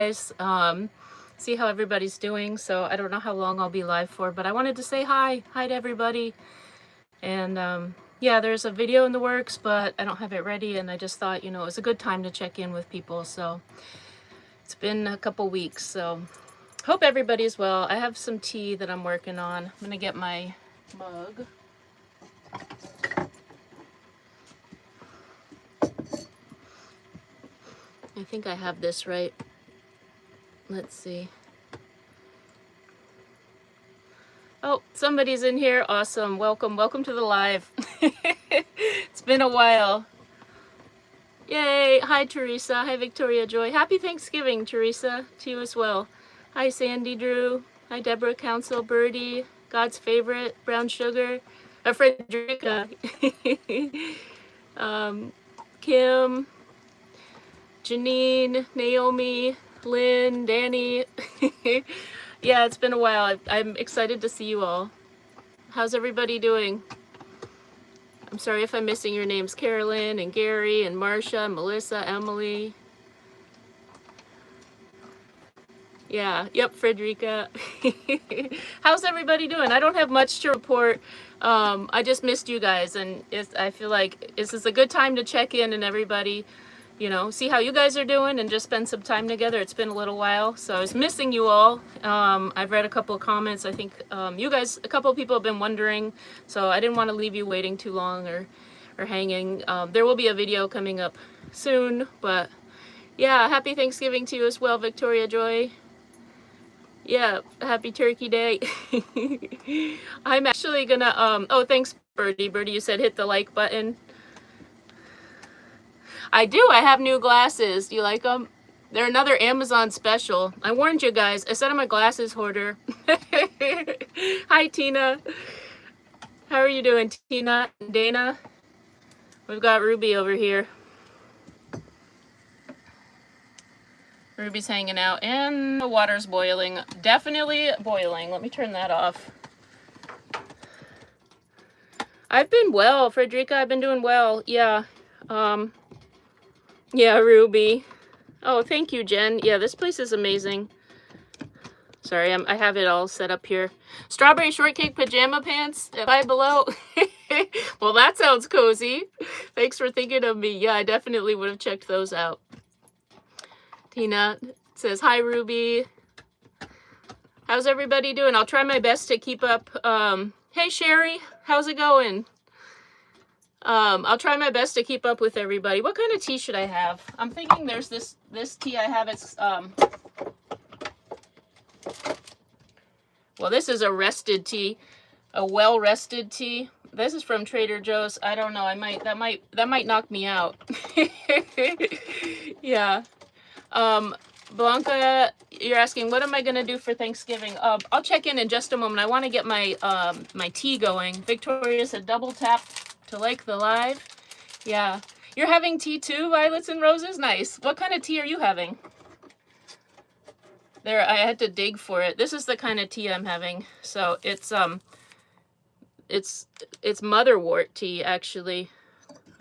guys. See how everybody's doing. So I don't know how long I'll be live for, but I wanted to say hi to everybody. And yeah, there's a video in the works, but I don't have it ready, and I just thought, it was a good time to check in with people. So it's been a couple weeks, so hope everybody's well. I have some tea that I'm working on. I'm gonna get my mug. I think I have this right. Let's see. Oh, somebody's in here. Awesome. Welcome to the live. It's been a while. Yay. Hi, Teresa. Hi, Victoria Joy. Happy Thanksgiving, Teresa, to you as well. Hi, Sandy Drew. Hi, Deborah Council, Birdie, God's Favorite, Brown Sugar, Frederica, Kim, Janine, Naomi, Lynn, Danny. Yeah, it's been a while. I'm excited to see you all. How's everybody doing? I'm sorry if I'm missing your names. Carolyn and Gary and Marcia, Melissa, Emily. Yeah, yep, Frederica. How's everybody doing? I don't have much to report. I just missed you guys, and I feel like this is a good time to check in and everybody, see how you guys are doing and just spend some time together. It's been a little while, so I was missing you all. I've read a couple of comments. I think you guys, a couple of people have been wondering, so I didn't want to leave you waiting too long or hanging. There will be a video coming up soon, but yeah, happy Thanksgiving to you as well, Victoria Joy. Yeah, happy Turkey Day. I'm actually gonna, oh, thanks, Birdie. Birdie, you said hit the like button. I do. I have new glasses. Do you like them? They're another Amazon special. I warned you guys. I said I'm a glasses hoarder. Hi, Tina. How are you doing, Tina and Dana? We've got Ruby over here. Ruby's hanging out, and the water's boiling. Definitely boiling. Let me turn that off. I've been well, Frederica. I've been doing well. Yeah. Yeah, Ruby. Oh, thank you, Jen. Yeah, this place is amazing. Sorry, I have it all set up here. Strawberry shortcake pajama pants, Five Below. Well, that sounds cozy. Thanks for thinking of me. Yeah, I definitely would have checked those out. Tina says, hi, Ruby. How's everybody doing? I'll try my best to keep up. Hey, Sherry, how's it going? I'll try my best to keep up with everybody. What kind of tea should I have? I'm thinking there's this tea I have. It's, well, this is a rested tea, a well-rested tea. This is from Trader Joe's. I don't know. That might knock me out. Yeah. Blanca, you're asking, what am I going to do for Thanksgiving? I'll check in just a moment. I want to get my, my tea going. Victoria said double tap to like the live. Yeah. You're having tea too, Violets and Roses? Nice. What kind of tea are you having? There, I had to dig for it. This is the kind of tea I'm having. So it's motherwort tea, actually.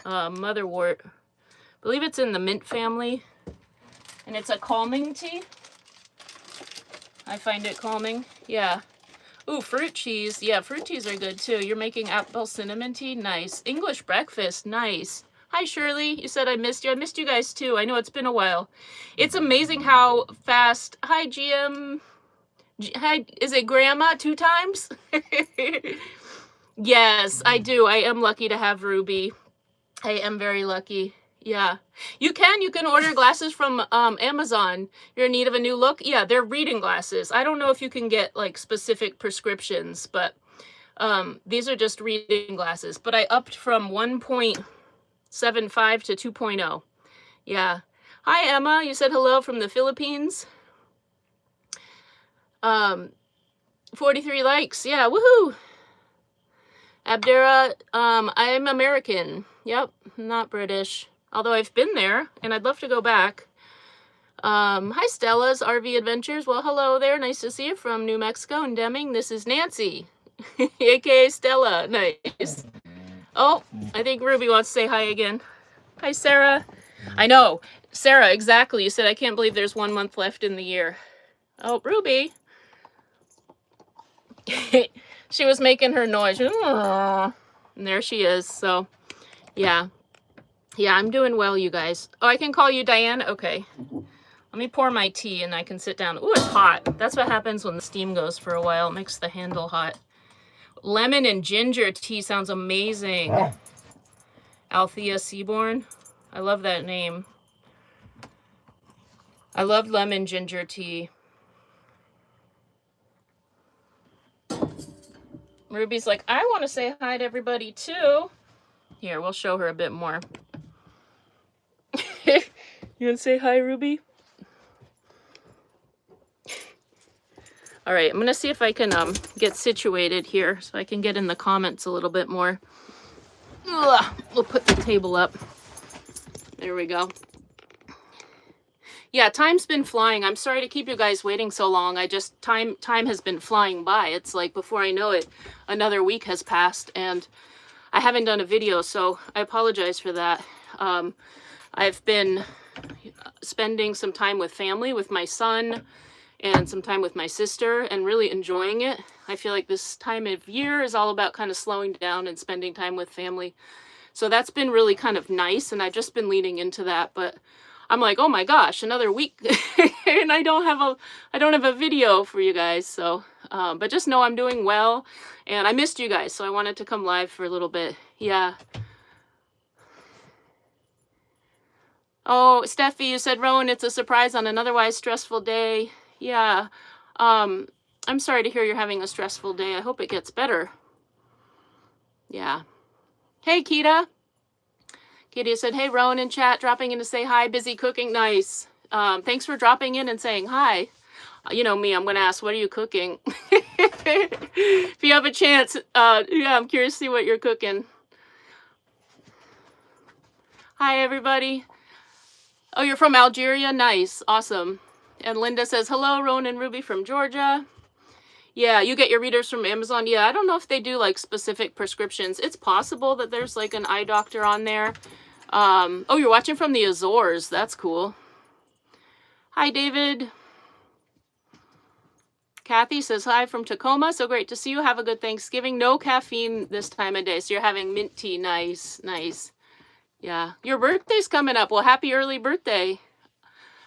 Motherwort. I believe it's in the mint family. And it's a calming tea. I find it calming. Yeah. Ooh, fruit teas. Yeah, fruit teas are good too. You're making apple cinnamon tea? Nice. English breakfast. Nice. Hi, Shirley. You said I missed you. I missed you guys too. I know it's been a while. It's amazing how fast... Hi, GM. Hi, is it Grandma 2 times? Yes, I do. I am lucky to have Ruby. I am very lucky. Yeah, you can order glasses from Amazon. You're in need of a new look? Yeah, they're reading glasses. I don't know if you can get like specific prescriptions, but these are just reading glasses. But I upped from 1.75 to 2.0. Yeah. Hi, Emma. You said hello from the Philippines. 43 likes. Yeah, woohoo. Abdera, I'm American. Yep, not British. Although I've been there, and I'd love to go back. Hi, Stella's RV Adventures. Well, hello there. Nice to see you from New Mexico and Deming. This is Nancy, a.k.a. Stella. Nice. Oh, I think Ruby wants to say hi again. Hi, Sarah. I know. Sarah, exactly. You said, I can't believe there's 1 month left in the year. Oh, Ruby. She was making her noise. And there she is. So, yeah. Yeah, I'm doing well, you guys. Oh, I can call you Diane? Okay. Let me pour my tea and I can sit down. Ooh, it's hot. That's what happens when the steam goes for a while. It makes the handle hot. Lemon and ginger tea sounds amazing. Althea Seaborn. I love that name. I love lemon ginger tea. Ruby's like, I want to say hi to everybody too. Here, we'll show her a bit more. You want to say hi, Ruby? All right, I'm going to see if I can get situated here so I can get in the comments a little bit more. Ugh, we'll put the table up. There we go. Yeah, time's been flying. I'm sorry to keep you guys waiting so long. I just, time has been flying by. It's like before I know it, another week has passed and I haven't done a video, so I apologize for that. I've been spending some time with family, with my son, and some time with my sister, and really enjoying it. I feel like this time of year is all about kind of slowing down and spending time with family. So that's been really kind of nice, and I've just been leaning into that, but I'm like, oh my gosh, another week, and I don't have a video for you guys, so, but just know I'm doing well, and I missed you guys, so I wanted to come live for a little bit. Yeah. Oh, Steffi, you said, Rowan, it's a surprise on an otherwise stressful day. Yeah. I'm sorry to hear you're having a stressful day. I hope it gets better. Yeah. Hey, Kita. Kita said, hey, Rowan in chat, dropping in to say hi, busy cooking. Nice. Thanks for dropping in and saying hi. You know me, I'm going to ask, what are you cooking? If you have a chance, yeah, I'm curious to see what you're cooking. Hi, everybody. Oh, you're from Algeria? Nice. Awesome. And Linda says, hello, Rowan and Ruby from Georgia. Yeah, you get your readers from Amazon. Yeah, I don't know if they do like specific prescriptions. It's possible that there's like an eye doctor on there. Oh, you're watching from the Azores. That's cool. Hi, David. Kathy says, hi from Tacoma. So great to see you. Have a good Thanksgiving. No caffeine this time of day. So you're having mint tea. Nice, nice. Yeah, your birthday's coming up. Well, happy early birthday. I'm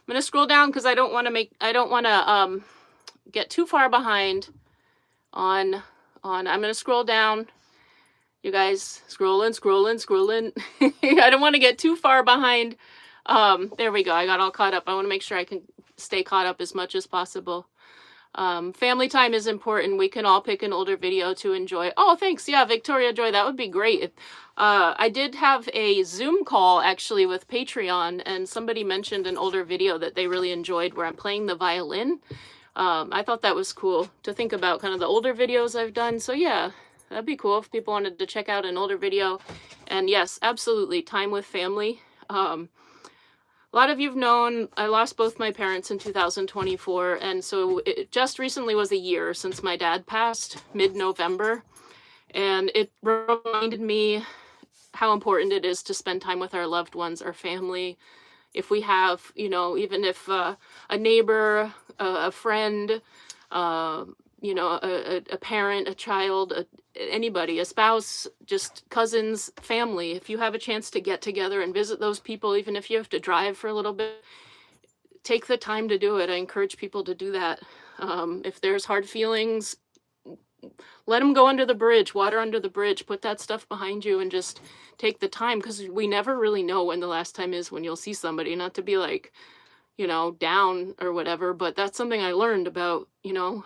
going to scroll down because I don't want to get too far behind on I'm going to scroll down. You guys, scrolling. I don't want to get too far behind. There we go. I got all caught up. I want to make sure I can stay caught up as much as possible. Family time is important. We can all pick an older video to enjoy. Oh, thanks. Yeah, Victoria Joy, that would be great. I did have a Zoom call actually with Patreon, and somebody mentioned an older video that they really enjoyed where I'm playing the violin. I thought that was cool to think about kind of the older videos I've done. So yeah, that'd be cool if people wanted to check out an older video. And yes, absolutely, time with family. A lot of you've known I lost both my parents in 2024, and so it just recently was a year since my dad passed, mid-November, and it reminded me how important it is to spend time with our loved ones, our family. If we have, you know, even if a neighbor, a friend, you know, a parent, a child, anybody, a spouse, just cousins, family, if you have a chance to get together and visit those people, even if you have to drive for a little bit, take the time to do it. I encourage people to do that. If there's hard feelings, let them go under the bridge, water under the bridge, put that stuff behind you and just take the time, because we never really know when the last time is when you'll see somebody. Not to be like, you know, down or whatever, but that's something I learned about, you know,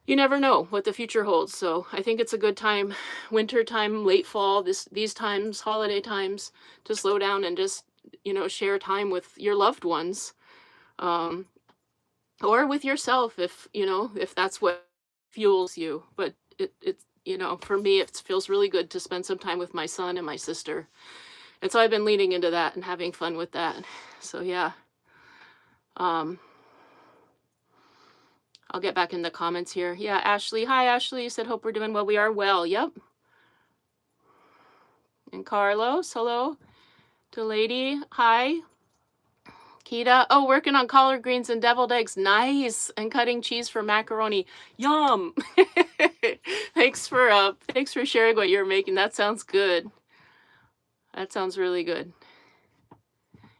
you never know what the future holds. So I think it's a good time, winter time, late fall, these times, holiday times, to slow down and just, you know, share time with your loved ones, or with yourself, if, you know, if that's what fuels you. But it's, you know, for me, it feels really good to spend some time with my son and my sister. And so I've been leaning into that and having fun with that. So yeah. I'll get back in the comments here. Yeah, Ashley. Hi, Ashley. You said, hope we're doing well. We are well. Yep. And Carlos, hello. To Lady, hi. Kita, oh, working on collard greens and deviled eggs. Nice. And cutting cheese for macaroni. Yum. Thanks for sharing what you're making. That sounds good. That sounds really good.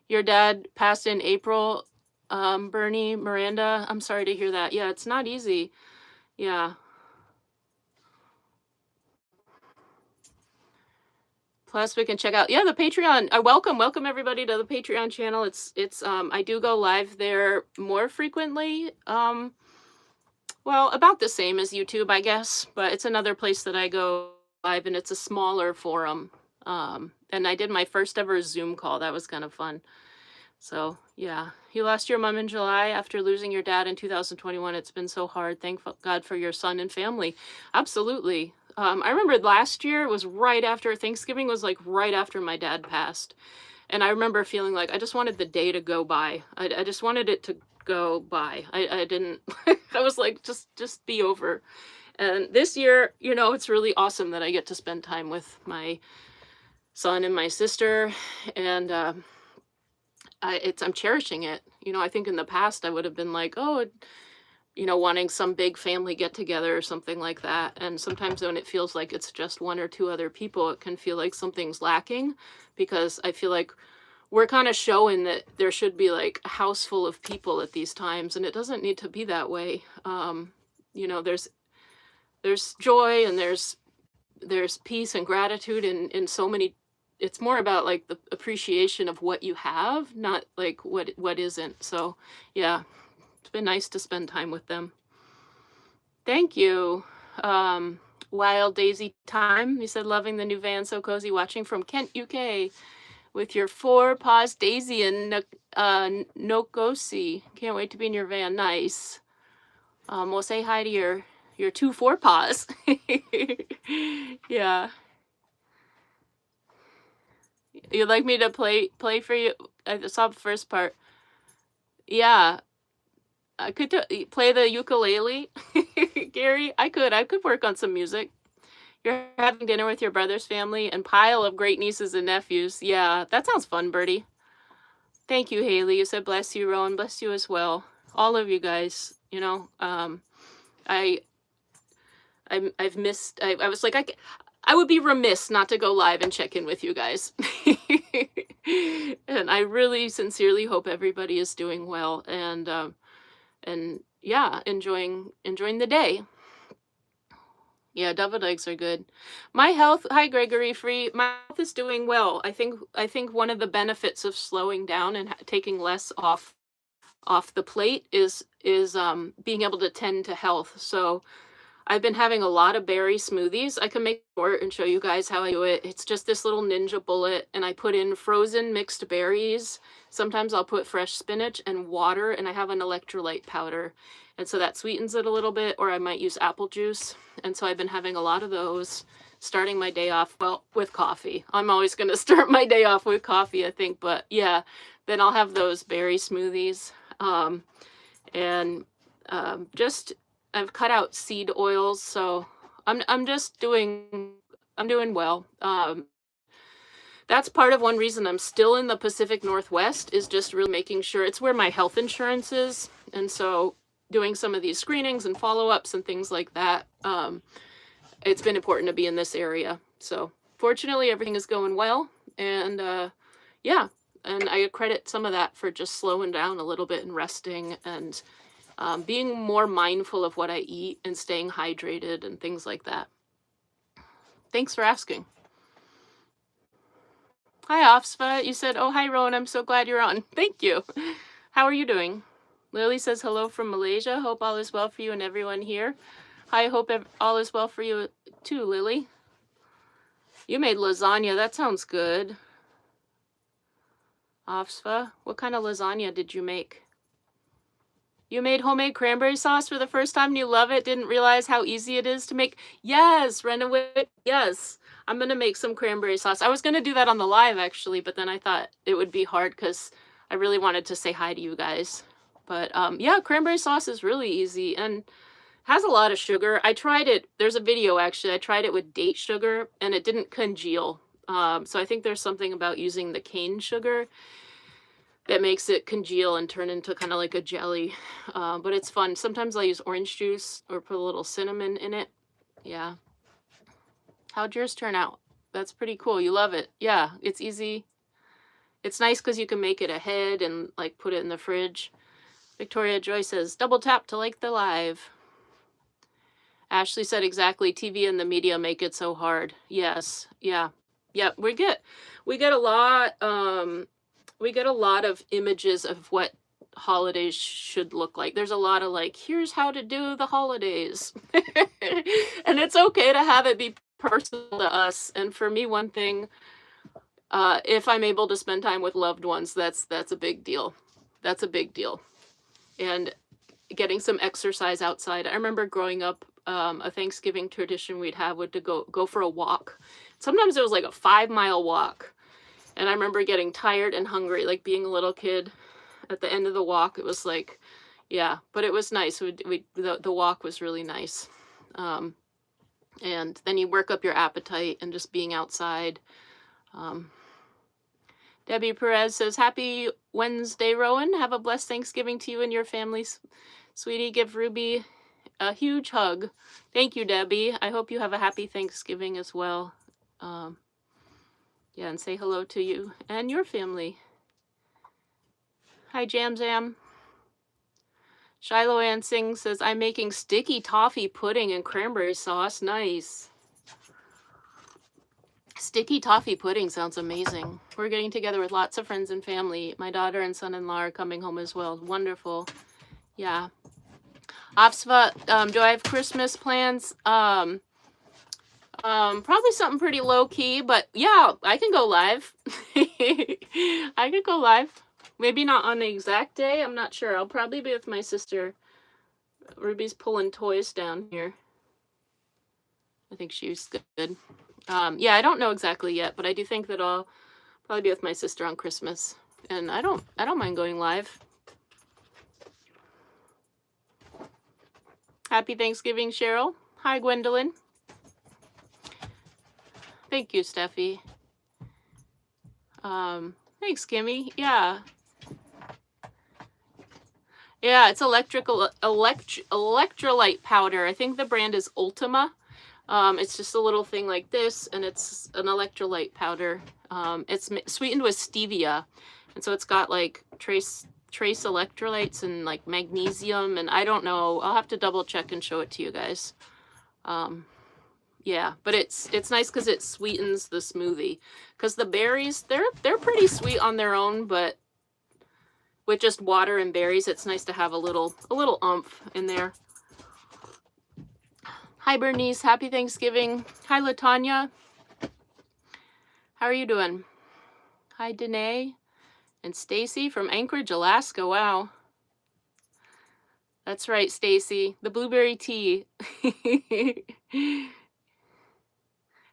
Your dad passed in April, Bernie, Miranda. I'm sorry to hear that. Yeah, it's not easy. Yeah. Plus we can check out, yeah, the Patreon. Welcome everybody to the Patreon channel. It's I do go live there more frequently. Well, about the same as YouTube, I guess, but it's another place that I go live, and it's a smaller forum. And I did my first ever Zoom call. That was kind of fun. So yeah, you lost your mom in July after losing your dad in 2021. It's been so hard. Thank God for your son and family. Absolutely. I remember last year was right after Thanksgiving, was like right after my dad passed. And I remember feeling like I just wanted the day to go by. I just wanted it to go by. I didn't, I was like, just be over. And this year, you know, it's really awesome that I get to spend time with my son and my sister. And I'm cherishing it. You know, I think in the past I would have been like, oh, you know, wanting some big family get together or something like that. And sometimes when it feels like it's just one or two other people, it can feel like something's lacking, because I feel like we're kind of showing that there should be like a house full of people at these times, and it doesn't need to be that way. You know, there's joy, and there's peace and gratitude in so many. It's more about like the appreciation of what you have, not like what isn't. So yeah, it's been nice to spend time with them. Thank you. Wild Daisy Time, you said, loving the new van, so cozy, watching from Kent, UK, with your 4 paws Daisy and Nokosi. Can't wait to be in your van. Nice. We'll say hi to your 2 4 paws. Yeah. You'd like me to play for you? I saw the first part. Yeah. I could play the ukulele. Gary, I could work on some music. You're having dinner with your brother's family and pile of great nieces and nephews. Yeah, that sounds fun, Birdie. Thank you, Haley. You said bless you, Rowan. Bless you as well. All of you guys, you know, I've missed, I was like, I would be remiss not to go live and check in with you guys. And I really sincerely hope everybody is doing well and yeah, enjoying the day. Yeah, deviled eggs are good. My health, hi Gregory Free, my health is doing well. I think one of the benefits of slowing down and taking less off the plate is being able to tend to health. So I've been having a lot of berry smoothies. I can make short and show you guys how I do it. It's just this little ninja bullet, and I put in frozen mixed berries. Sometimes I'll put fresh spinach and water, and I have an electrolyte powder. And so that sweetens it a little bit, or I might use apple juice. And so I've been having a lot of those, starting my day off, well, with coffee. I'm always going to start my day off with coffee, I think. But yeah, then I'll have those berry smoothies. Just I've cut out seed oils, so I'm doing well. That's part of one reason I'm still in the Pacific Northwest, is just really making sure it's where my health insurance is. And so doing some of these screenings and follow-ups and things like that, it's been important to be in this area. So fortunately, everything is going well. And yeah, and I credit some of that for just slowing down a little bit and resting and being more mindful of what I eat and staying hydrated and things like that. Thanks for asking. Hi, Afsfa. You said, oh, hi, Rowan. I'm so glad you're on. Thank you. How are you doing? Lily says, hello from Malaysia. Hope all is well for you and everyone here. Hi, hope all is well for you too, Lily. You made lasagna. That sounds good. Afsfa, what kind of lasagna did you make? You made homemade cranberry sauce for the first time and you love it? Didn't realize how easy it is to make? Yes, Renaway, yes. I'm going to make some cranberry sauce. I was going to do that on the live, actually, but then I thought it would be hard because I really wanted to say hi to you guys. But yeah, cranberry sauce is really easy and has a lot of sugar. I tried it. There's a video, actually. I tried it with date sugar, and it didn't congeal. So I think there's something about using the cane sugar that makes it congeal and turn into kind of like a jelly. But it's fun. Sometimes I'll use orange juice or put a little cinnamon in it. Yeah. How'd yours turn out? That's pretty cool. You love it. Yeah, it's easy. It's nice because you can make it ahead and like put it in the fridge. Victoria Joy says, double tap to like the live. Ashley said exactly, TV and the media make it so hard. Yes. Yeah. Yeah. We get a lot of images of what holidays should look like. There's a lot of like, here's how to do the holidays. And it's okay to have it be personal to us. And for me, one thing, if I'm able to spend time with loved ones, that's a big deal. That's a big deal. And getting some exercise outside. I remember growing up, a Thanksgiving tradition we'd have would to go for a walk. Sometimes it was like a 5-mile walk. And I remember getting tired and hungry, like being a little kid. At the end of the walk, it was like, yeah, but it was nice. The walk was really nice. And then you work up your appetite and just being outside. Debbie Perez says, happy Wednesday, Rowan. Have a blessed Thanksgiving to you and your family. Sweetie, give Ruby a huge hug. Thank you, Debbie. I hope you have a happy Thanksgiving as well. Yeah, and say hello to you and your family. Hi, Jam Zam. Shiloh Ann Singh says, I'm making sticky toffee pudding and cranberry sauce. Nice. Sticky toffee pudding sounds amazing. We're getting together with lots of friends and family. My daughter and son-in-law are coming home as well. Wonderful. Yeah. Afsva, do I have Christmas plans? Probably something pretty low-key, but yeah, I can go live. I could go live. Maybe not on the exact day. I'm not sure. I'll probably be with my sister. Ruby's pulling toys down here. I think she's good. Yeah, I don't know exactly yet, but I do think that I'll probably be with my sister on Christmas. And I don't mind going live. Happy Thanksgiving, Cheryl. Hi, Gwendolyn. Thank you, Steffi. Thanks, Kimmy. Yeah. Yeah, it's electrolyte powder. I think the brand is Ultima. It's just a little thing like this, and it's an electrolyte powder. It's sweetened with stevia, and so it's got like trace electrolytes and like magnesium, and I don't know. I'll have to double check and show it to you guys. Yeah, but it's nice because it sweetens the smoothie. Because the berries, they're pretty sweet on their own, but with just water and berries, it's nice to have a little oomph in there. Hi, Bernice. Happy Thanksgiving. Hi, LaTanya. How are you doing? Hi, Danae. And Stacy from Anchorage, Alaska. Wow. That's right, Stacy. The blueberry tea.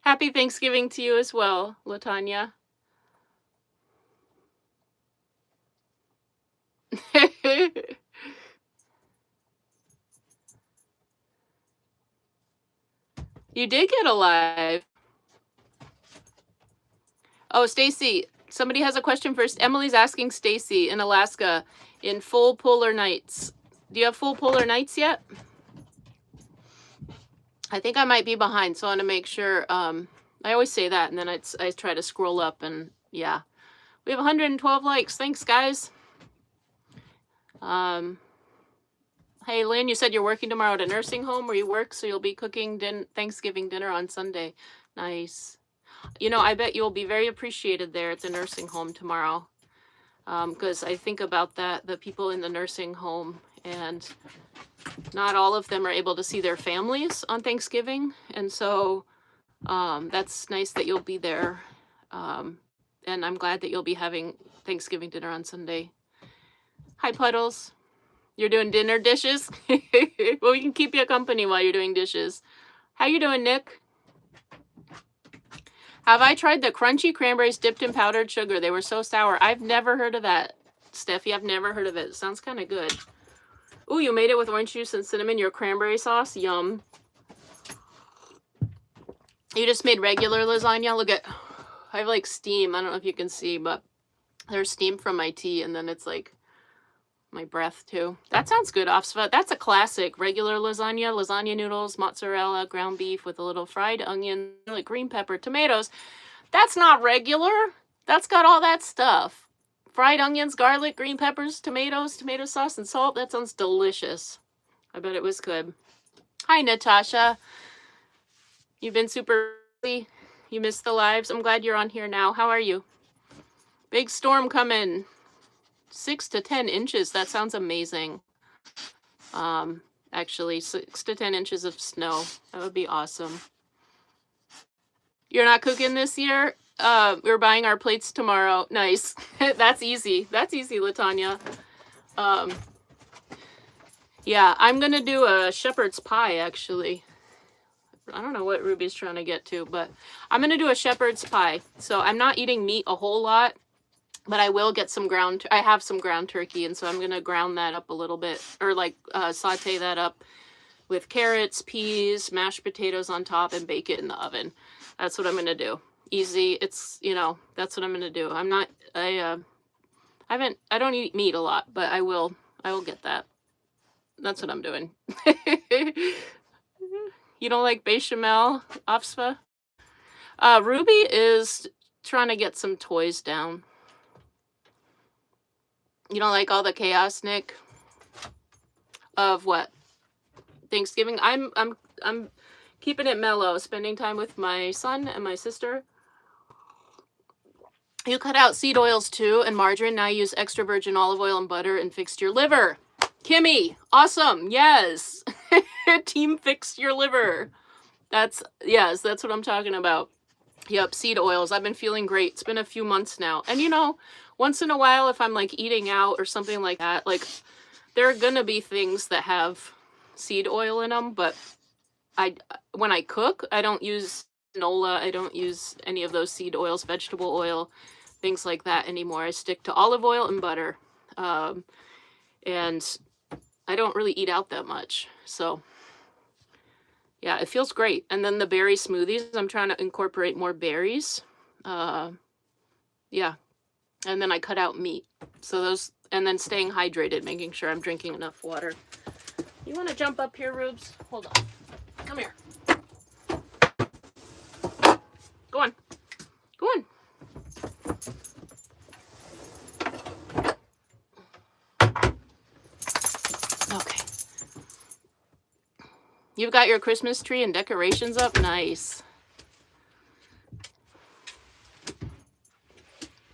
Happy Thanksgiving to you as well, LaTanya. You did get alive. Oh, Stacy, somebody has a question first. Emily's asking Stacy in Alaska in full polar nights. Do you have full polar nights yet? I think I might be behind, so I want to make sure. I always say that, and then I try to scroll up, and yeah. We have 112 likes. Thanks, guys. Hey, Lynn, you said you're working tomorrow at a nursing home where you work, so you'll be cooking Thanksgiving dinner on Sunday. Nice. You know, I bet you'll be very appreciated there at the nursing home tomorrow. Because I think about the people in the nursing home, and not all of them are able to see their families on Thanksgiving. And so that's nice that you'll be there. And I'm glad that you'll be having Thanksgiving dinner on Sunday. Hi, Puddles. You're doing dinner dishes? Well, we can keep you company while you're doing dishes. How you doing, Nick? Have I tried the crunchy cranberries dipped in powdered sugar? They were so sour. I've never heard of that, Steffi. I've never heard of it. It sounds kind of good. Ooh, you made it with orange juice and cinnamon, your cranberry sauce? Yum. You just made regular lasagna? Look at... I have like steam. I don't know if you can see, but there's steam from my tea, and then it's like my breath too. That sounds good, Offsva. That's a classic. Regular lasagna, lasagna noodles, mozzarella, ground beef with a little fried onion, like green pepper, tomatoes. That's not regular. That's got all that stuff. Fried onions, garlic, green peppers, tomatoes, tomato sauce, and salt. That sounds delicious. I bet it was good. Hi, Natasha. You've been super busy. You missed the lives. I'm glad you're on here now. How are you? Big storm coming. 6 to 10 inches. That sounds amazing. Actually, 6 to 10 inches of snow. That would be awesome. You're not cooking this year? We're buying our plates tomorrow. Nice. That's easy. That's easy, Latanya. Yeah, I'm going to do a shepherd's pie, actually. I don't know what Ruby's trying to get to, but I'm going to do a shepherd's pie. So I'm not eating meat a whole lot, but I will get some I have some ground turkey, and so I'm going to ground that up a little bit, or like saute that up with carrots, peas, mashed potatoes on top, and bake it in the oven. That's what I'm going to do. Easy. It's, you know, that's what I'm going to do. I don't eat meat a lot, but I will get that. That's what I'm doing. You don't like bechamel, Offsva? Ruby is trying to get some toys down. You don't like all the chaos, Nick? Of what? Thanksgiving? I'm keeping it mellow, spending time with my son and my sister. You cut out seed oils too and margarine. Now you use extra virgin olive oil and butter and fixed your liver. Kimmy, awesome. Yes. Team fixed your liver. That's what I'm talking about. Yep, seed oils. I've been feeling great. It's been a few months now. And you know, once in a while, if I'm like eating out or something like that, like there are gonna be things that have seed oil in them, but when I cook, I don't use canola. I don't use any of those seed oils, vegetable oil, things like that anymore. I stick to olive oil and butter. And I don't really eat out that much. So yeah, it feels great. And then the berry smoothies, I'm trying to incorporate more berries. Yeah. And then I cut out meat. So those, and then staying hydrated, making sure I'm drinking enough water. You want to jump up here, Rubes? Hold on. Come here. Go on. Go on. Okay. You've got your Christmas tree and decorations up? Nice.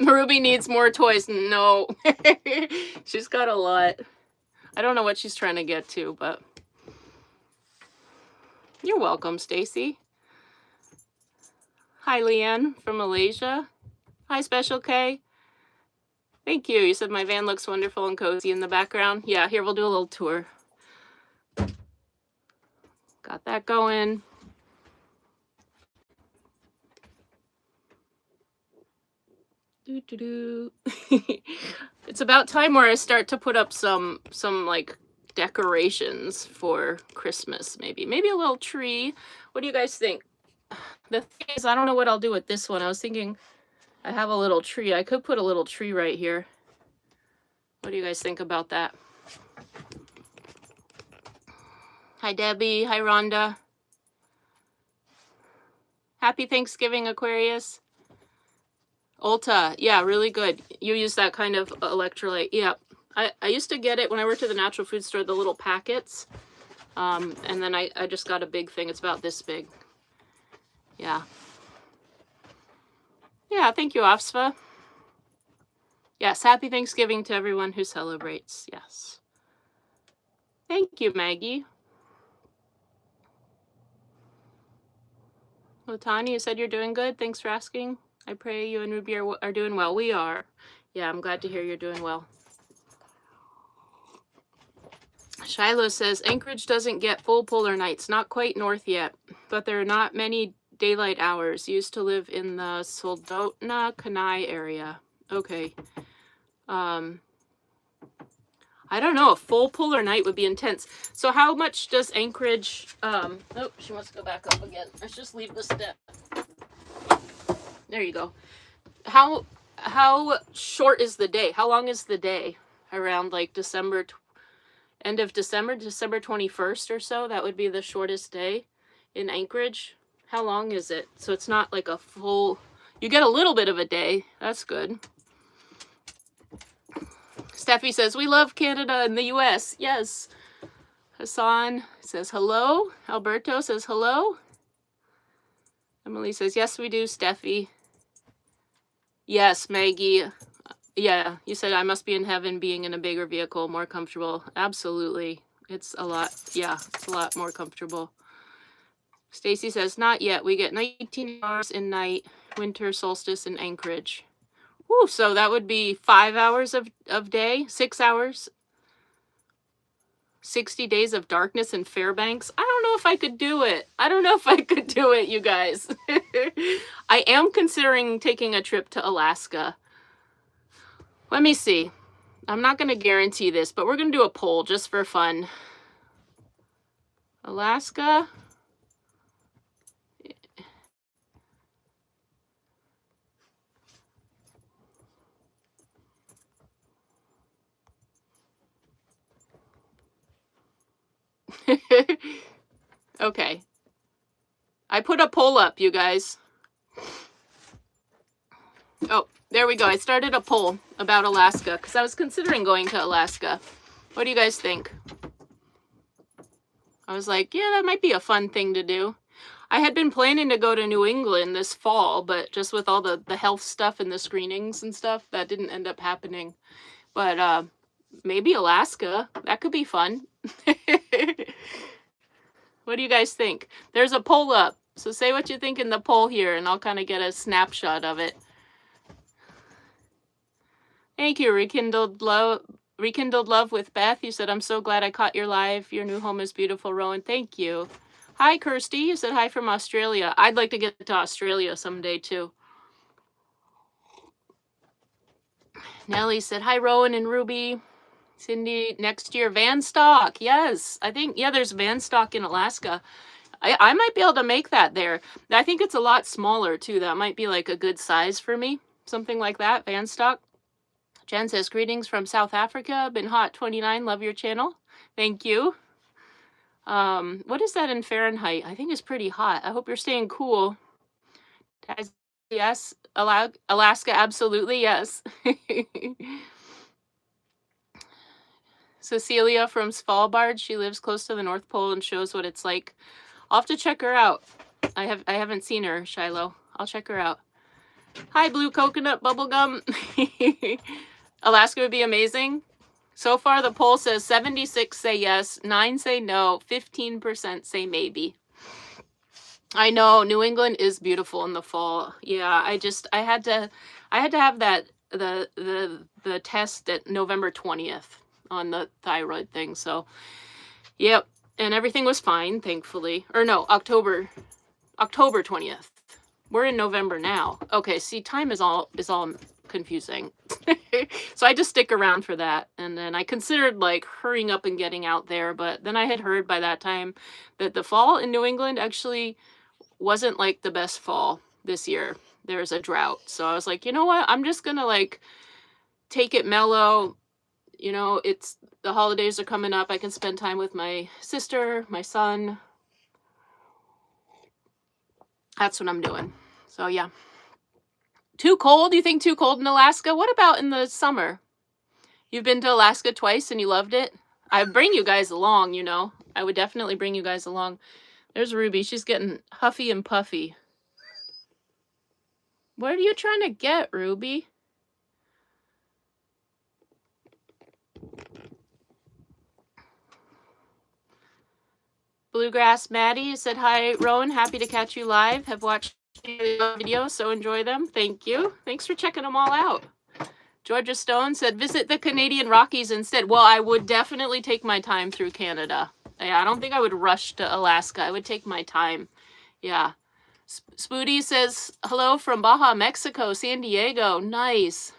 Ruby needs more toys. No. She's got a lot. I don't know what she's trying to get to, but you're welcome, Stacy. Hi, Leanne from Malaysia. Hi, Special K. Thank you. You said my van looks wonderful and cozy in the background. Yeah, here, we'll do a little tour. Got that going. It's about time where I start to put up some like decorations for Christmas, maybe a little tree. What do you guys think? The thing is, I don't know what I'll do with this one. I was thinking I have a little tree. I could put a little tree right here. What do you guys think about that? Hi, Debbie. Hi, Rhonda. Happy Thanksgiving, Aquarius. Ulta, yeah, really good. You use that kind of electrolyte. Yeah, I used to get it when I worked at the natural food store, the little packets. And then I just got a big thing. It's about this big. Yeah. Yeah, thank you, Offsva. Yes, happy Thanksgiving to everyone who celebrates. Yes. Thank you, Maggie. Well, Tanya, you said you're doing good. Thanks for asking. I pray you and Ruby are doing well. We are. Yeah, I'm glad to hear you're doing well. Shiloh says, Anchorage doesn't get full polar nights. Not quite north yet, but there are not many daylight hours. Used to live in the Soldotna Kenai area. Okay. I don't know. A full polar night would be intense. So how much does Anchorage... Oh, she wants to go back up again. Let's just leave the step. There you go. How short is the day? How long is the day? Around like end of December, December 21st or so. That would be the shortest day in Anchorage. How long is it? So it's not like a full, you get a little bit of a day. That's good. Steffi says, we love Canada and the US. Yes. Hassan says hello. Alberto says hello. Emily says, yes, we do, Steffi. Yes, Maggie. Yeah, you said I must be in heaven being in a bigger vehicle, more comfortable. Absolutely. It's a lot. Yeah, it's a lot more comfortable. Stacy says, not yet. We get 19 hours in night, winter solstice in Anchorage. Woo, so that would be 5 hours of day, 6 hours. 60 days of darkness in Fairbanks. I don't know if I could do it. I don't know if I could do it, you guys. I am considering taking a trip to Alaska. Let me see. I'm not going to guarantee this, but we're going to do a poll just for fun. Alaska. Okay. I put a poll up, you guys. Oh, there we go. I started a poll about Alaska because I was considering going to Alaska. What do you guys think? I was like, yeah, that might be a fun thing to do. I had been planning to go to New England this fall, but just with all the health stuff and the screenings and stuff, that didn't end up happening. But maybe Alaska. That could be fun. What do you guys think? There's a poll up. So say what you think in the poll here, and I'll kind of get a snapshot of it. Thank you, Rekindled Love with Beth. You said, I'm so glad I caught your live. Your new home is beautiful, Rowan. Thank you. Hi, Kirsty. You said hi from Australia. I'd like to get to Australia someday, too. Nellie said, hi, Rowan and Ruby. Cindy, next year, van stock. Yes, I think, yeah, there's van stock in Alaska. I might be able to make that there. I think it's a lot smaller, too. That might be like a good size for me. Something like that, van stock. Jen says, greetings from South Africa. Been hot 29. Love your channel. Thank you. What is that in Fahrenheit? I think it's pretty hot. I hope you're staying cool. Yes. Alaska, absolutely, yes. Cecilia from Svalbard. She lives close to the North Pole and shows what it's like. I'll have to check her out. I haven't seen her, Shiloh. I'll check her out. Hi, Blue Coconut Bubblegum. Alaska would be amazing. So far, the poll says 76 say yes, 9 say no, 15% say maybe. I know New England is beautiful in the fall. Yeah, I had to have that the test at November 20th on the thyroid thing. So, yep, and everything was fine, thankfully. Or no, October 20th. We're in November now. Okay, see, time is all confusing. So I just stick around for that. And then I considered like hurrying up and getting out there, but then I had heard by that time that the fall in New England actually wasn't like the best fall this year. There's a drought. So I was like, you know what? I'm just gonna like take it mellow. You know, it's the holidays are coming up. I can spend time with my sister, my son. That's what I'm doing. So yeah. Too cold? You think too cold in Alaska? What about in the summer? You've been to Alaska twice and you loved it? I'd bring you guys along, you know. I would definitely bring you guys along. There's Ruby. She's getting huffy and puffy. What are you trying to get, Ruby? Bluegrass Maddie said, hi, Rowan. Happy to catch you live. Have watched videos, so enjoy them. Thank you. Thanks for checking them all out. Georgia Stone said, visit the Canadian Rockies instead. Well, I would definitely take my time through Canada. Yeah, I don't think I would rush to Alaska. I would take my time. Yeah. Spoody says, hello from Baja, Mexico, San Diego. Nice.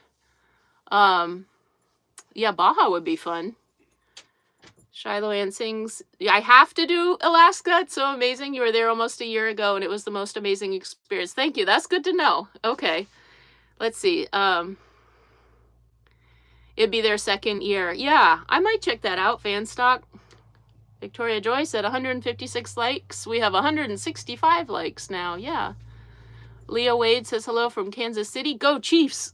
Yeah, Baja would be fun. Shiloh Ann sings, I have to do Alaska. It's so amazing. You were there almost a year ago and it was the most amazing experience. Thank you. That's good to know. Okay. Let's see. It'd be their second year. Yeah, I might check that out, Fanstock. Victoria Joy said 156 likes. We have 165 likes now. Yeah. Leah Wade says hello from Kansas City. Go Chiefs.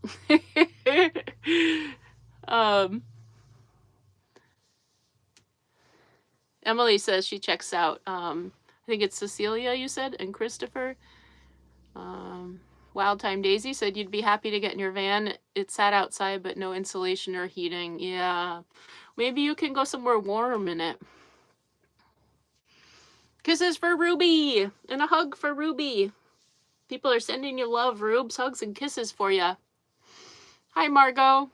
Emily says she checks out. I think it's Cecilia, you said, and Christopher. Wild Time Daisy said you'd be happy to get in your van. It sat outside, but no insulation or heating. Yeah. Maybe you can go somewhere warm in it. Kisses for Ruby and a hug for Ruby. People are sending you love, Rubes. Hugs and kisses for you. Hi, Margot.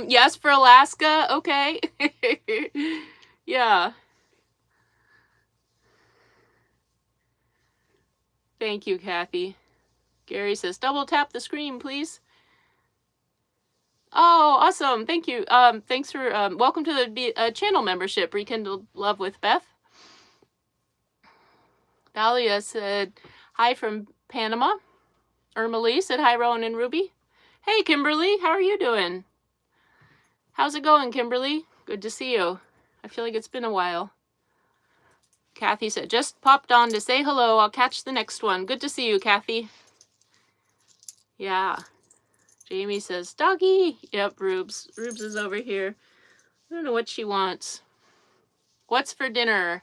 Yes, for Alaska. Okay. Yeah. Thank you, Kathy. Gary says, double tap the screen, please. Oh, awesome. Thank you. Thanks for, welcome to the channel membership, Rekindled Love with Beth. Dahlia said, hi from Panama. Irma Lee said, hi, Rowan and Ruby. Hey, Kimberly, how are you doing? How's it going, Kimberly? Good to see you. I feel like it's been a while. Kathy said, just popped on to say hello. I'll catch the next one. Good to see you, Kathy. Yeah. Jamie says, doggy. Yep, Rubes. Rubes is over here. I don't know what she wants. What's for dinner?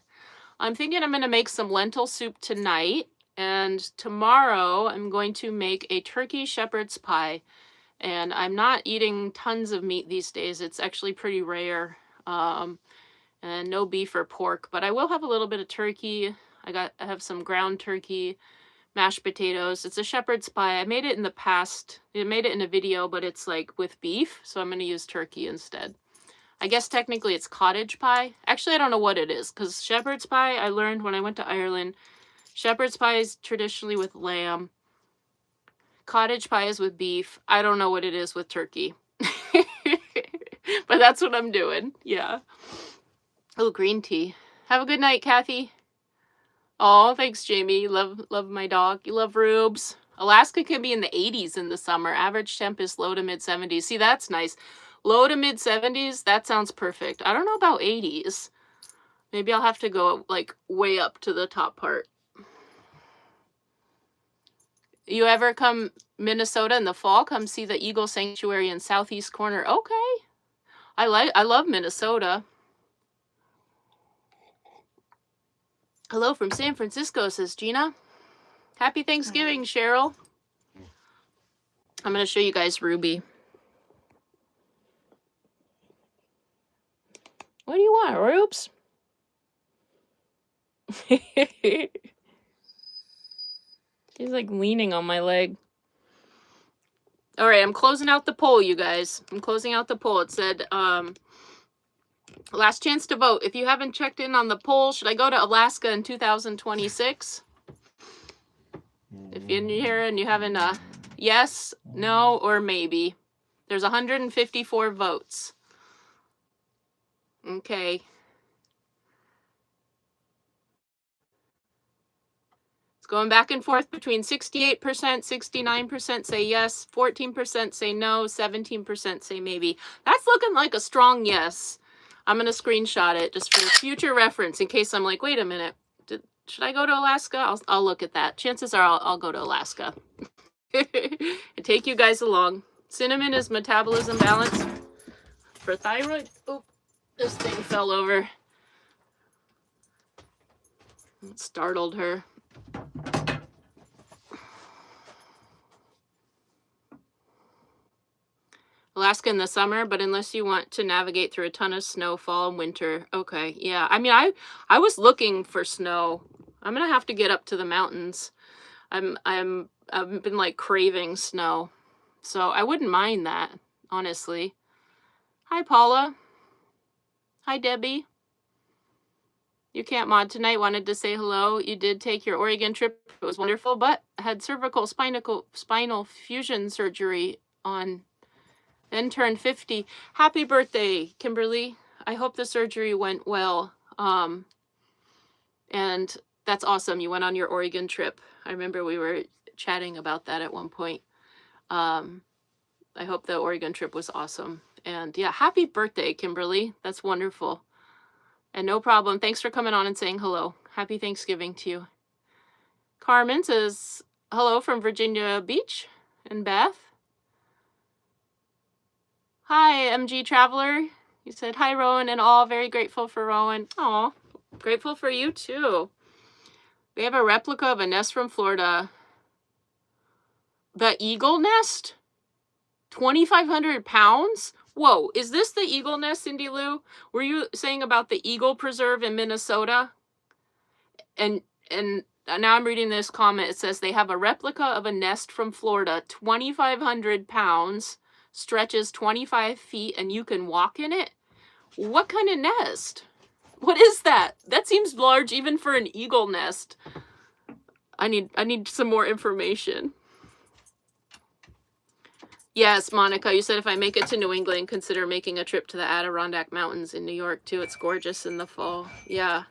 I'm thinking I'm going to make some lentil soup tonight. And tomorrow I'm going to make a turkey shepherd's pie. And I'm not eating tons of meat these days. It's actually pretty rare. And no beef or pork. But I will have a little bit of turkey. I have some ground turkey, mashed potatoes. It's a shepherd's pie. I made it in the past. I made it in a video, but it's like with beef. So I'm going to use turkey instead. I guess technically it's cottage pie. Actually, I don't know what it is. Because shepherd's pie, I learned when I went to Ireland. Shepherd's pie is traditionally with lamb. Cottage pie is with beef. I don't know what it is with turkey. But that's what I'm doing. Yeah. Oh, green tea. Have a good night, Kathy. Oh, thanks, Jamie. Love my dog. You love Rubes. Alaska can be in the 80s in the summer. Average temp is low to mid 70s. See, that's nice. Low to mid 70s, that sounds perfect. I don't know about 80s. Maybe I'll have to go like way up to the top part. You ever come Minnesota in the fall? Come see the Eagle Sanctuary in southeast corner. Okay. I love Minnesota. Hello from San Francisco, says Gina. Happy Thanksgiving, Cheryl. I'm going to show you guys Ruby. What do you want, Rubes? He's like leaning on my leg. All right, I'm closing out the poll, you guys. I'm closing out the poll. It said, last chance to vote. If you haven't checked in on the poll, should I go to Alaska in 2026? If you're in here and you haven't, yes, no, or maybe. There's 154 votes. Okay. It's going back and forth between 68%, 69% say yes, 14% say no, 17% say maybe. That's looking like a strong yes. I'm going to screenshot it just for future reference in case I'm like, wait a minute, should I go to Alaska? I'll look at that. Chances are I'll go to Alaska. And take you guys along. Cinnamon is metabolism balance for thyroid. Oh, this thing fell over. It startled her. Alaska in the summer, but unless you want to navigate through a ton of snow, fall and winter. Okay, yeah. I mean, I was looking for snow. I'm gonna have to get up to the mountains. I've been like craving snow, so I wouldn't mind that, honestly. Hi, Paula. Hi, Debbie. You can't mod tonight. Wanted to say hello. You did take your Oregon trip. It was wonderful, but had cervical spinal fusion surgery on. Then turned 50. Happy birthday, Kimberly. I hope the surgery went well. And that's awesome. You went on your Oregon trip. I remember we were chatting about that at one point. I hope the Oregon trip was awesome. And yeah, happy birthday, Kimberly. That's wonderful. And no problem. Thanks for coming on and saying hello. Happy Thanksgiving to you. Carmen says hello from Virginia Beach and Beth. Hi, MG Traveler. You said hi, Rowan, and all. Very grateful for Rowan. Aw, grateful for you too. They have a replica of a nest from Florida. The eagle nest? 2,500 pounds? Whoa, is this the eagle nest, Cindy Lou? Were you saying about the Eagle Preserve in Minnesota? And now I'm reading this comment. It says they have a replica of a nest from Florida, 2,500 pounds, stretches 25 feet, and you can walk in it? What kind of nest? What is that? That seems large even for an eagle nest. I need some more information. Yes, Monica, you said if I make it to New England, consider making a trip to the Adirondack Mountains in New York too. It's gorgeous in the fall. Yeah.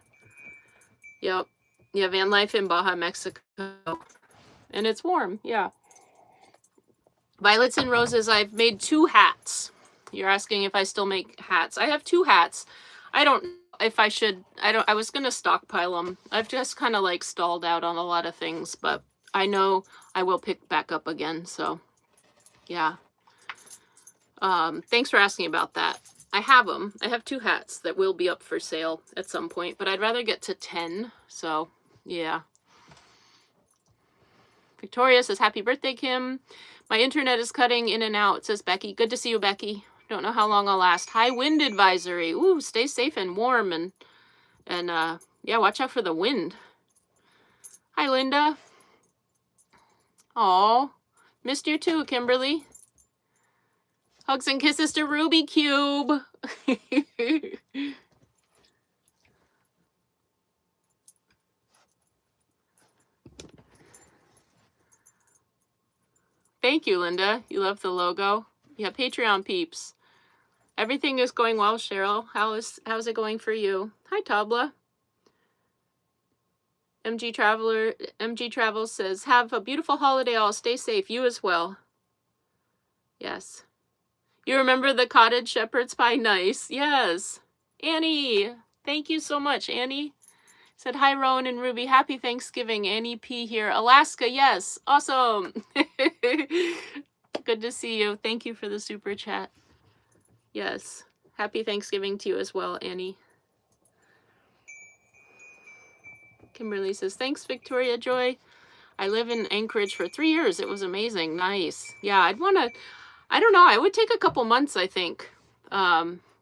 Yep. Yeah, van life in Baja, Mexico. And it's warm. Yeah. Violets and Roses, I've made 2 hats. You're asking if I still make hats. I have 2 hats. I don't know if I should. I was going to stockpile them. I've just kind of like stalled out on a lot of things, but I know I will pick back up again. So yeah. Thanks for asking about that. I have them. I have 2 hats that will be up for sale at some point, but I'd rather get to 10. So yeah. Victoria says, happy birthday, Kim. My internet is cutting in and out, says Becky. Good to see you, Becky. Don't know how long I'll last. High wind advisory. Ooh, stay safe and warm and yeah, watch out for the wind. Hi, Linda. Aw, missed you too, Kimberly. Hugs and kisses to Ruby Cube. Thank you, Linda. You love the logo. Yeah, Patreon peeps. Everything is going well, Cheryl. How's it going for you? Hi, Tabla. MG Travels says, have a beautiful holiday all. Stay safe. You as well. Yes. You remember the cottage shepherd's pie? Nice. Yes. Annie. Thank you so much, Annie. Said, hi, Rowan and Ruby. Happy Thanksgiving. Annie P here. Alaska, yes. Awesome. Good to see you. Thank you for the super chat. Yes. Happy Thanksgiving to you as well, Annie. Kimberly says, thanks, Victoria Joy. I live in Anchorage for 3 years. It was amazing. Nice. Yeah, I don't know. I would take a couple months, I think.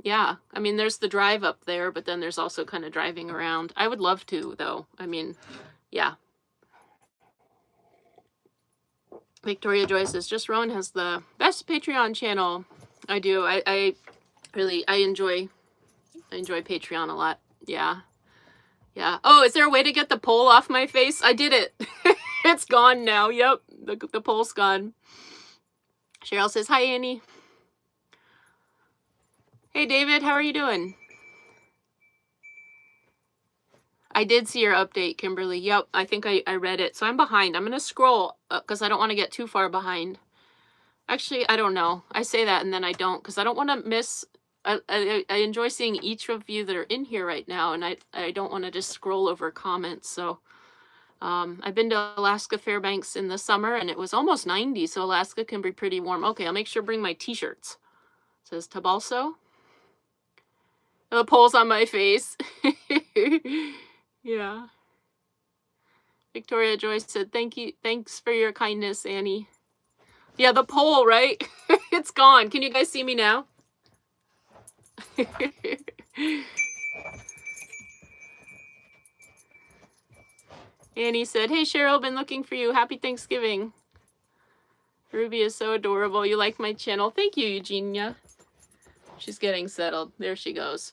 Yeah. I mean, there's the drive up there, but then there's also kind of driving around. I would love to, though. I mean, yeah. Victoria Joy says, just Rowan has the best Patreon channel. I do. I really enjoy Patreon a lot. Yeah. Yeah. Oh, is there a way to get the pole off my face? I did it. It's gone now. Yep. The pole's gone. Cheryl says, hi, Annie. Hey, David. How are you doing? I did see your update, Kimberly. Yep. I think I read it. So I'm behind. I'm going to scroll because I don't want to get too far behind. Actually, I don't know. I say that and then I don't because I don't want to miss. I enjoy seeing each of you that are in here right now, and I don't want to just scroll over comments. So I've been to Alaska Fairbanks in the summer, and it was almost 90, so Alaska can be pretty warm. Okay, I'll make sure to bring my t-shirts. It says Tabalso. The pole's on my face. Yeah. Victoria Joyce said, thanks for your kindness, Annie. Yeah, the pole, right? It's gone. Can you guys see me now? Annie said, hey, Cheryl, been looking for you. Happy Thanksgiving. Ruby is so adorable. You like my channel. Thank you, Eugenia. She's getting settled. There she goes.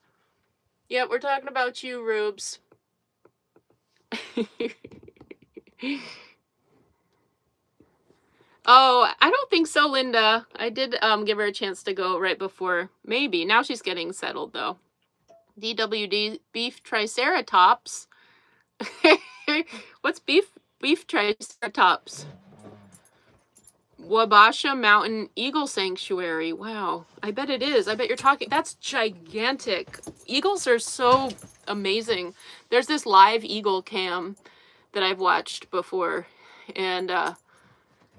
Yep, we're talking about you, Rubes. Oh, I don't think so, Linda. I did give her a chance to go right before. Maybe. Now she's getting settled, though. DWD beef triceratops. What's beef triceratops? Wabasha Mountain Eagle Sanctuary. Wow. I bet it is. I bet you're talking. That's gigantic. Eagles are so amazing. There's this live eagle cam that I've watched before. And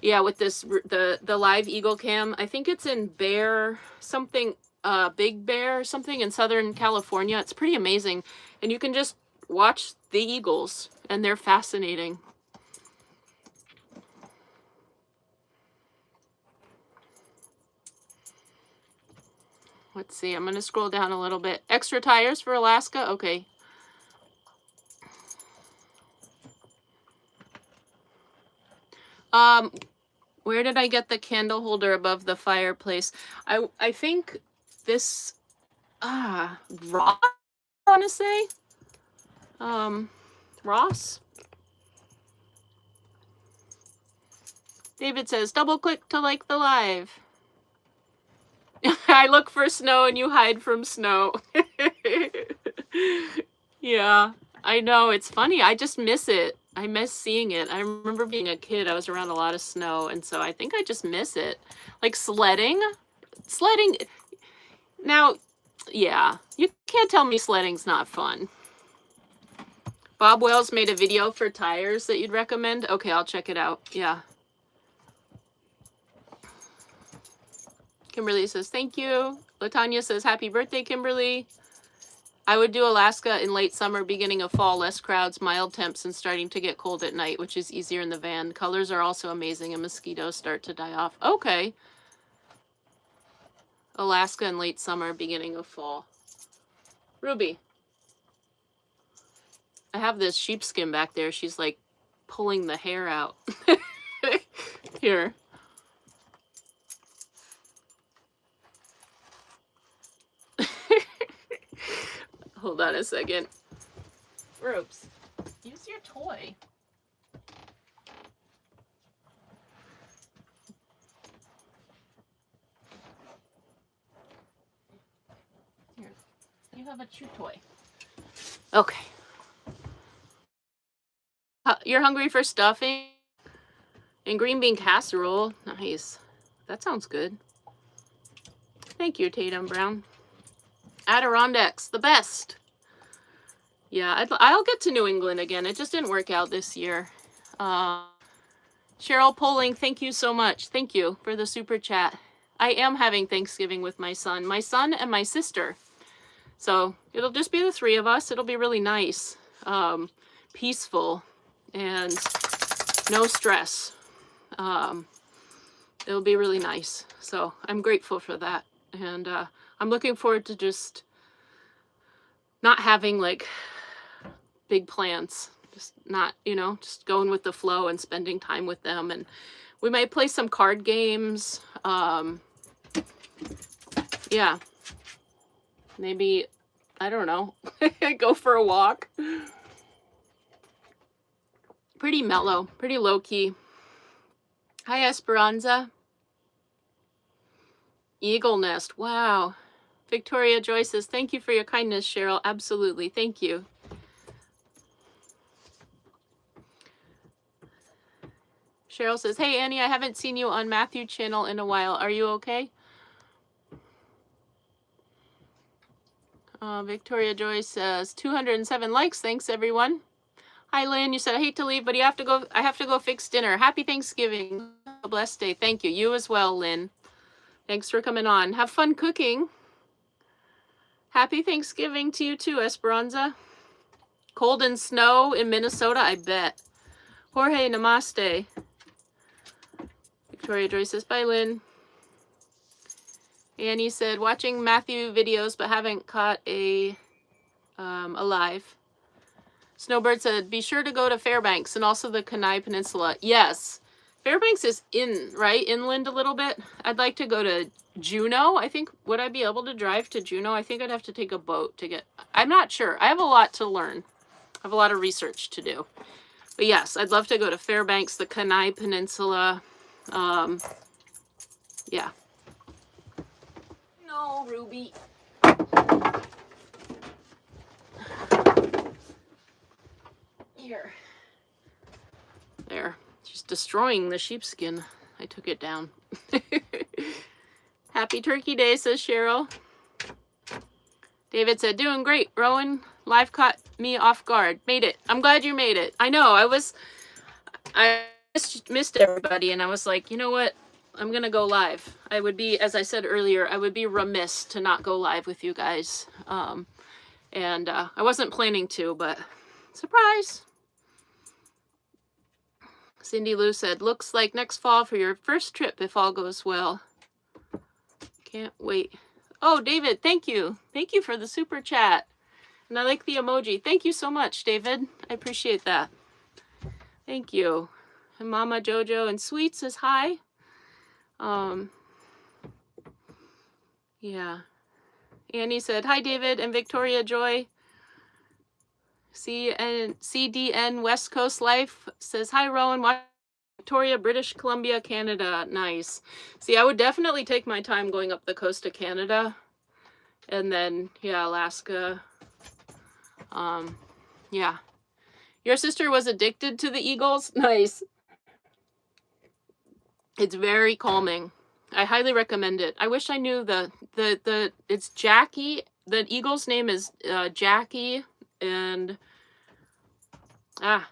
yeah, with this the live eagle cam, I think it's in Bear something, Big Bear something in Southern California. It's pretty amazing. And you can just watch the eagles and they're fascinating. Let's see, I'm going to scroll down a little bit. Extra tires for Alaska? Okay. Where did I get the candle holder above the fireplace? I think this, Ross, I want to say. Ross? David says, double click to like the live. I look for snow and you hide from snow. Yeah, I know. It's funny. I just miss it. I miss seeing it. I remember being a kid. I was around a lot of snow. And so I think I just miss it. Like sledding. Sledding. Now, yeah, you can't tell me sledding's not fun. Bob Wells made a video for tires that you'd recommend. Okay, I'll check it out. Yeah. Kimberly says, thank you. Latanya says, happy birthday, Kimberly. I would do Alaska in late summer, beginning of fall, less crowds, mild temps, and starting to get cold at night, which is easier in the van. Colors are also amazing, and mosquitoes start to die off. Okay. Alaska in late summer, beginning of fall. Ruby. I have this sheepskin back there. She's like pulling the hair out. Here. Hold on a second. Ropes. Use your toy. Here. You have a chew toy. Okay. You're hungry for stuffing? And green bean casserole. Nice. That sounds good. Thank you, Tatum Brown. Adirondacks, the best. Yeah, I'll get to New England again. It just didn't work out this year. Cheryl Poling, thank you so much. Thank you for the super chat. I am having Thanksgiving with my son and my sister. So it'll just be the three of us. It'll be really nice, peaceful, and no stress. It'll be really nice. So I'm grateful for that. And I'm looking forward to just not having like big plans, just not, just going with the flow and spending time with them. And we might play some card games. Yeah, maybe, I don't know, go for a walk. Pretty mellow, pretty low key. Hi, Esperanza. Eagle nest. Wow. Victoria Joy says, thank you for your kindness, Cheryl. Absolutely. Thank you. Cheryl says, hey, Annie, I haven't seen you on Matthew channel in a while. Are you okay? Victoria Joy says, 207 likes. Thanks, everyone. Hi, Lynn. You said, I hate to leave, but I have to go fix dinner. Happy Thanksgiving. Have a blessed day. Thank you. You as well, Lynn. Thanks for coming on. Have fun cooking. Happy Thanksgiving to you too, Esperanza. Cold and snow in Minnesota, I bet. Jorge, namaste. Victoria Joy says, bye, Lynn. Annie said, watching Matthew videos, but haven't caught a live. Snowbird said, be sure to go to Fairbanks and also the Kenai Peninsula. Yes. Fairbanks is inland a little bit. I'd like to go to Juneau. I think, would I be able to drive to Juneau? I think I'd have to take a boat to get, I'm not sure. I have a lot to learn. I have a lot of research to do. But yes, I'd love to go to Fairbanks, the Kenai Peninsula. Yeah. No, Ruby. destroying the sheepskin. I took it down. Happy Turkey Day, says Cheryl. David said, doing great, Rowan. Live caught me off guard. Made it. I'm glad you made it. I know, I missed everybody, and I was like, you know what? I'm going to go live. I would be, as I said earlier, I would be remiss to not go live with you guys. And I wasn't planning to, but surprise. Cindy Lou said, looks like next fall for your first trip if all goes well. Can't wait. Oh, David, thank you. Thank you for the super chat. And I like the emoji. Thank you so much, David. I appreciate that. Thank you. And Mama Jojo and Sweet says hi. Yeah. Annie said, hi, David and Victoria Joy. CDN West Coast Life says, hi, Rowan. Victoria, British Columbia, Canada. Nice. See, I would definitely take my time going up the coast of Canada. And then, yeah, Alaska. Yeah. Your sister was addicted to the eagles? Nice. It's very calming. I highly recommend it. I wish I knew it's Jackie. The eagle's name is Jackie, and I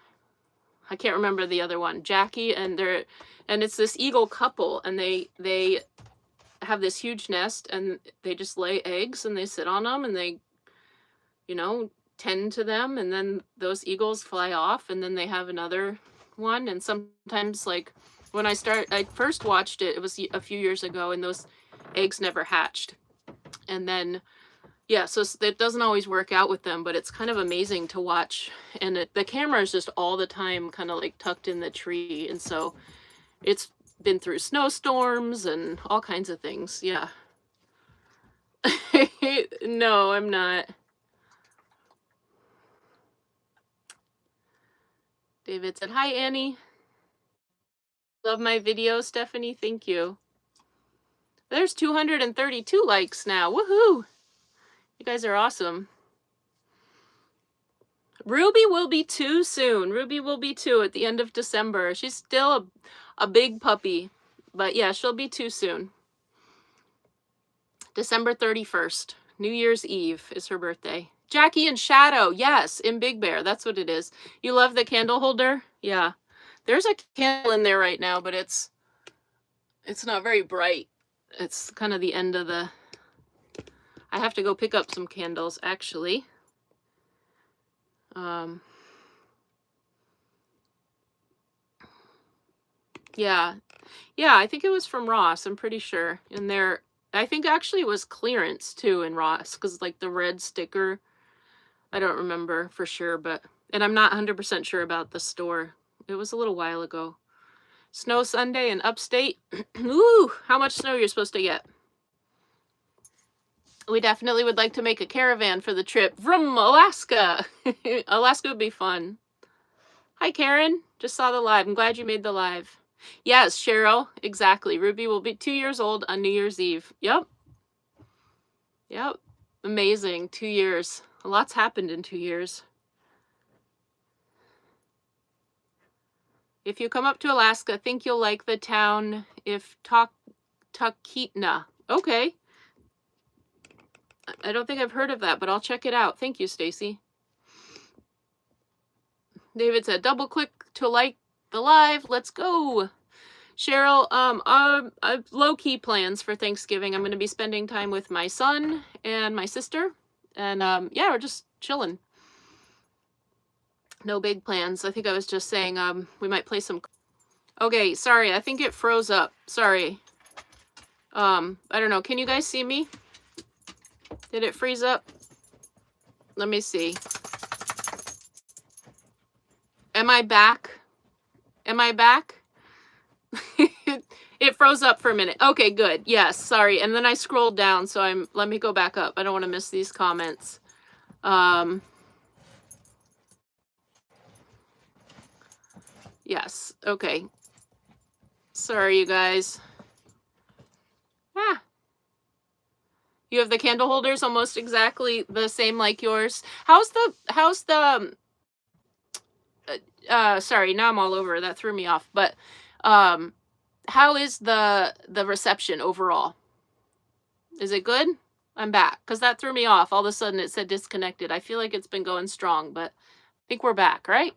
can't remember the other one. Jackie, and it's this eagle couple, and they have this huge nest, and they just lay eggs, and they sit on them, and they, tend to them, and then those eagles fly off, and then they have another one, and sometimes, like, when I first watched it, it was a few years ago, and those eggs never hatched. And then, yeah, so it doesn't always work out with them, but it's kind of amazing to watch. And the camera is just all the time kind of like tucked in the tree. And so it's been through snowstorms and all kinds of things. Yeah. No, I'm not. David said, hi, Annie. Love my video, Stephanie. Thank you. There's 232 likes now. Woohoo! You guys are awesome. Ruby will be 2 soon. Ruby will be 2 at the end of December. She's still a big puppy. But yeah, she'll be 2 soon. December 31st. New Year's Eve is her birthday. Jackie and Shadow. Yes, in Big Bear. That's what it is. You love the candle holder? Yeah. There's a candle in there right now, but it's not very bright. It's kind of the end of the... I have to go pick up some candles, actually. Yeah. Yeah, I think it was from Ross, I'm pretty sure. And I think actually it was clearance, too, in Ross, because, like, the red sticker, I don't remember for sure, but... And I'm not 100% sure about the store. It was a little while ago. Snow Sunday in upstate. Ooh, how much snow you're supposed to get? We definitely would like to make a caravan for the trip from Alaska. Alaska would be fun. Hi, Karen. Just saw the live. I'm glad you made the live. Yes, Cheryl. Exactly. Ruby will be 2 years old on New Year's Eve. Yep. Yep. Amazing. 2 years. A lot's happened in 2 years. If you come up to Alaska, think you'll like the town if Talkeetna. Okay. I don't think I've heard of that, but I'll check it out. Thank you, Stacy. David said, double click to like the live. Let's go. Cheryl, low-key plans for Thanksgiving. I'm going to be spending time with my son and my sister. And yeah, we're just chilling. No big plans. I think I was just saying we might play some... Okay, sorry. I think it froze up. Sorry. I don't know. Can you guys see me? Did it freeze up? Let me see. Am I back? Am I back? It froze up for a minute. Okay, good. Yes, sorry. And then I scrolled down, so let me go back up. I don't want to miss these comments. Yes, okay. Sorry, you guys. You have the candle holders almost exactly the same like yours. How's the sorry, now I'm all over. That threw me off. But how is the reception overall? Is it good? I'm back, because that threw me off. All of a sudden it said disconnected. I feel like it's been going strong, but I think we're back, right?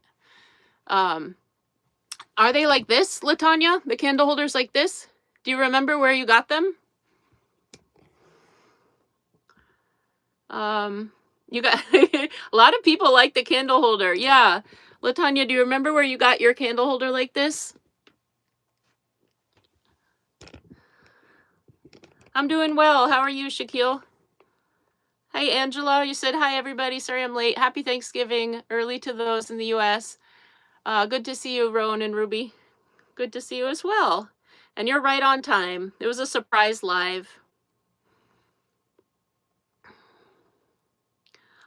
Are they like this, Latanya? The candle holders like this? Do you remember where you got them? You got a lot of people like the candle holder. Yeah. Latanya, do you remember where you got your candle holder like this? I'm doing well. How are you, Shaquille? Hey, Angela. You said hi, everybody. Sorry I'm late. Happy Thanksgiving early to those in the U.S. Good to see you, Rowan and Ruby. Good to see you as well. And you're right on time. It was a surprise live.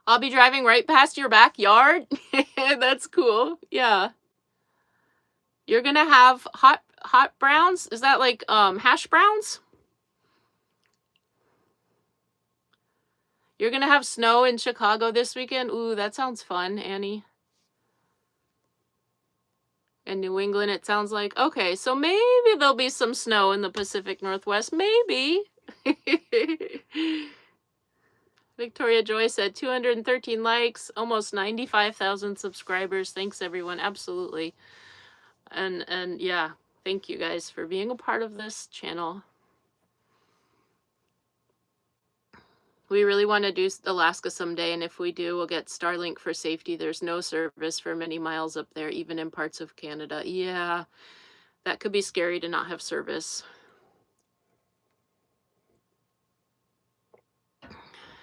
I'll be driving right past your backyard. That's cool. Yeah. You're gonna have hot browns? Is that like hash browns? You're gonna have snow in Chicago this weekend? Ooh, that sounds fun, Annie. In New England, it sounds like. Okay, so maybe there'll be some snow in the Pacific Northwest. Maybe. Victoria Joy said 213 likes, almost 95,000 subscribers. Thanks, everyone. Absolutely. And yeah, thank you guys for being a part of this channel. We really want to do Alaska someday, and if we do, we'll get Starlink for safety. There's no service for many miles up there, even in parts of Canada. Yeah, that could be scary to not have service.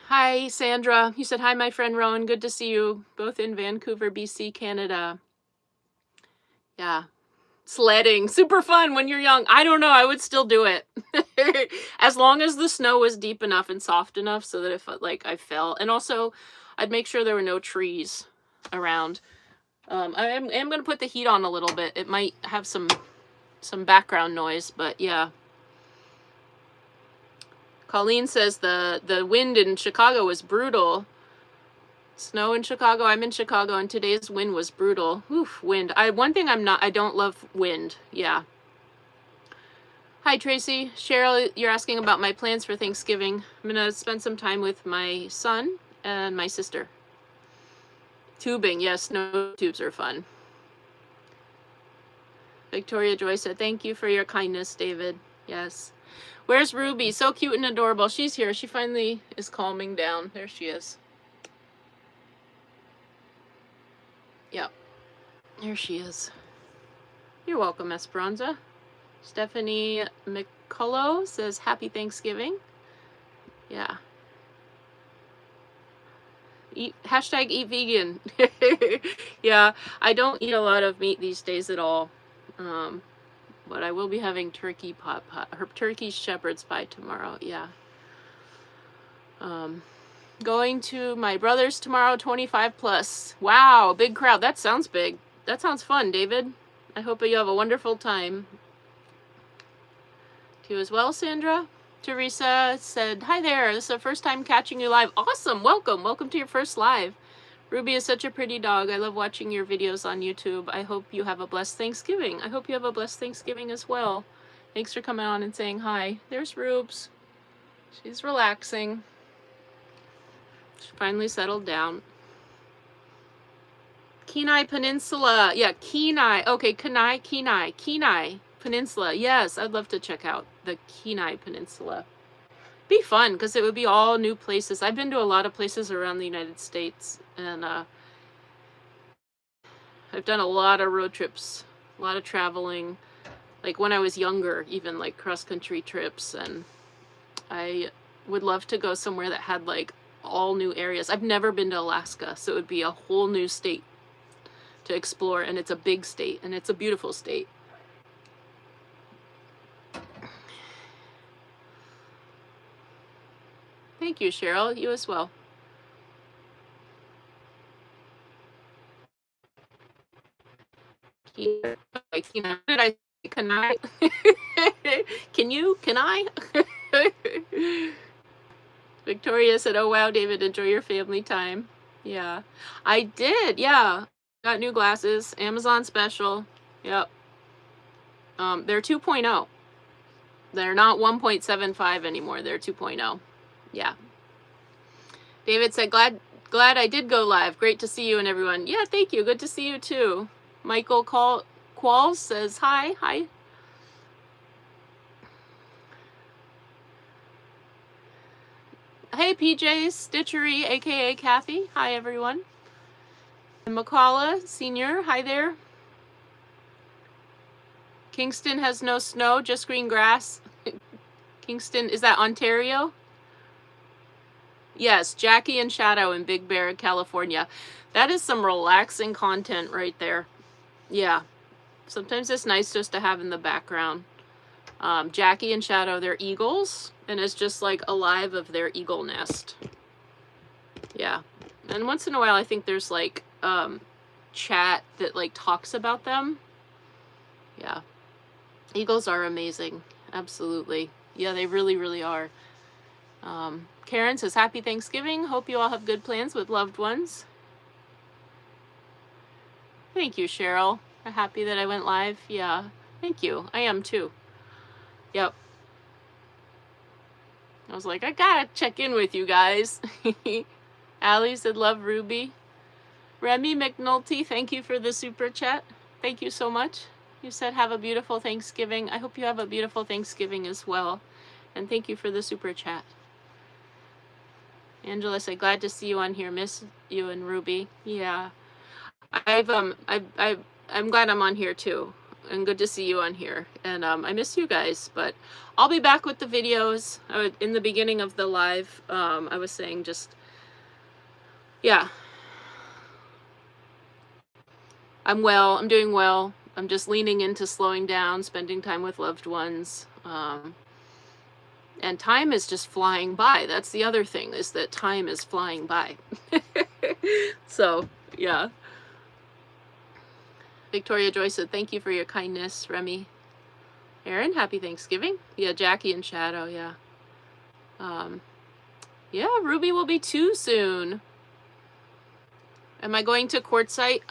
Hi, Sandra. You said, hi, my friend Rowan. Good to see you, both in Vancouver, BC, Canada. Yeah. Sledding, super fun when you're young. I don't know, I would still do it. As long as the snow was deep enough and soft enough so that if like I fell, and also I'd make sure there were no trees around. I am going to put the heat on a little bit. It might have some background noise, but yeah. Colleen says the wind in Chicago was brutal. Snow in Chicago. I'm in Chicago, and today's wind was brutal. Oof, wind. One thing I don't love wind. Yeah. Hi, Tracy. Cheryl, you're asking about my plans for Thanksgiving. I'm going to spend some time with my son and my sister. Tubing. Yes, snow tubes are fun. Victoria Joy said, thank you for your kindness, David. Yes. Where's Ruby? So cute and adorable. She's here. She finally is calming down. There she is. Yep. There she is. You're welcome, Esperanza. Stephanie McCullough says, happy Thanksgiving. Yeah. Hashtag eat vegan. Yeah, I don't eat a lot of meat these days at all. But I will be having turkey turkey shepherd's pie tomorrow. Yeah. Going to my brother's tomorrow, 25 plus. Wow, big crowd. That sounds big. That sounds fun, David. I hope you have a wonderful time. To you as well, Sandra. Teresa said, hi there. This is the first time catching you live. Awesome. Welcome. Welcome to your first live. Ruby is such a pretty dog. I love watching your videos on YouTube. I hope you have a blessed Thanksgiving. I hope you have a blessed Thanksgiving as well. Thanks for coming on and saying hi. There's Rubes. She's relaxing. She finally settled down. Kenai Peninsula. Yeah, Kenai. Okay, Kenai Peninsula. Yes, I'd love to check out the Kenai Peninsula. Be fun, because it would be all new places. I've been to a lot of places around the United States, and I've done a lot of road trips, a lot of traveling, like when I was younger, even like cross-country trips, and I would love to go somewhere that had like all new areas. I've never been to Alaska, so it would be a whole new state to explore, and it's a big state, and it's a beautiful state. Thank you, Cheryl. You as well. Can I? Can I? Victoria said, oh wow, David, enjoy your family time. Yeah, I did. Yeah, Got new glasses. Amazon special. Yep. They're 2.0. They're not 1.75 anymore. They're 2.0. Yeah. David said, glad I did go live. Great to see you and everyone. Yeah, thank you. Good to see you too. Michael Qualls says hi. Hi. Hey, PJ Stitchery, aka Kathy. Hi, everyone. And McCalla Senior. Hi there. Kingston has no snow, just green grass. Kingston, is that Ontario? Yes, Jackie and Shadow in Big Bear, California. That is some relaxing content right there. Yeah. Sometimes it's nice just to have in the background. Jackie and Shadow, they're eagles, and it's just like alive of their eagle nest. Yeah. And once in a while, I think there's like chat that like talks about them. Yeah. Eagles are amazing. Absolutely. Yeah, they really, really are. Karen says, happy Thanksgiving. Hope you all have good plans with loved ones. Thank you, Cheryl. I'm happy that I went live. Yeah. Thank you. I am too. Yep. I was like, I gotta check in with you guys. Allie said, love Ruby. Remy McNulty, thank you for the super chat. Thank you so much. You said, have a beautiful Thanksgiving. I hope you have a beautiful Thanksgiving as well. And thank you for the super chat. Angela said, glad to see you on here. Miss you and Ruby. Yeah. I'm glad I'm on here too. And good to see you on here. And I miss you guys, but I'll be back with the videos. In the beginning of the live, I was saying just, yeah. I'm well. I'm doing well. I'm just leaning into slowing down, spending time with loved ones. And time is just flying by. That's the other thing, is that time is flying by. So, yeah. Victoria Joy said, thank you for your kindness, Remy. Aaron, happy Thanksgiving. Yeah, Jackie and Shadow, yeah. Yeah, Ruby will be 2 soon. Am I going to Quartzsite?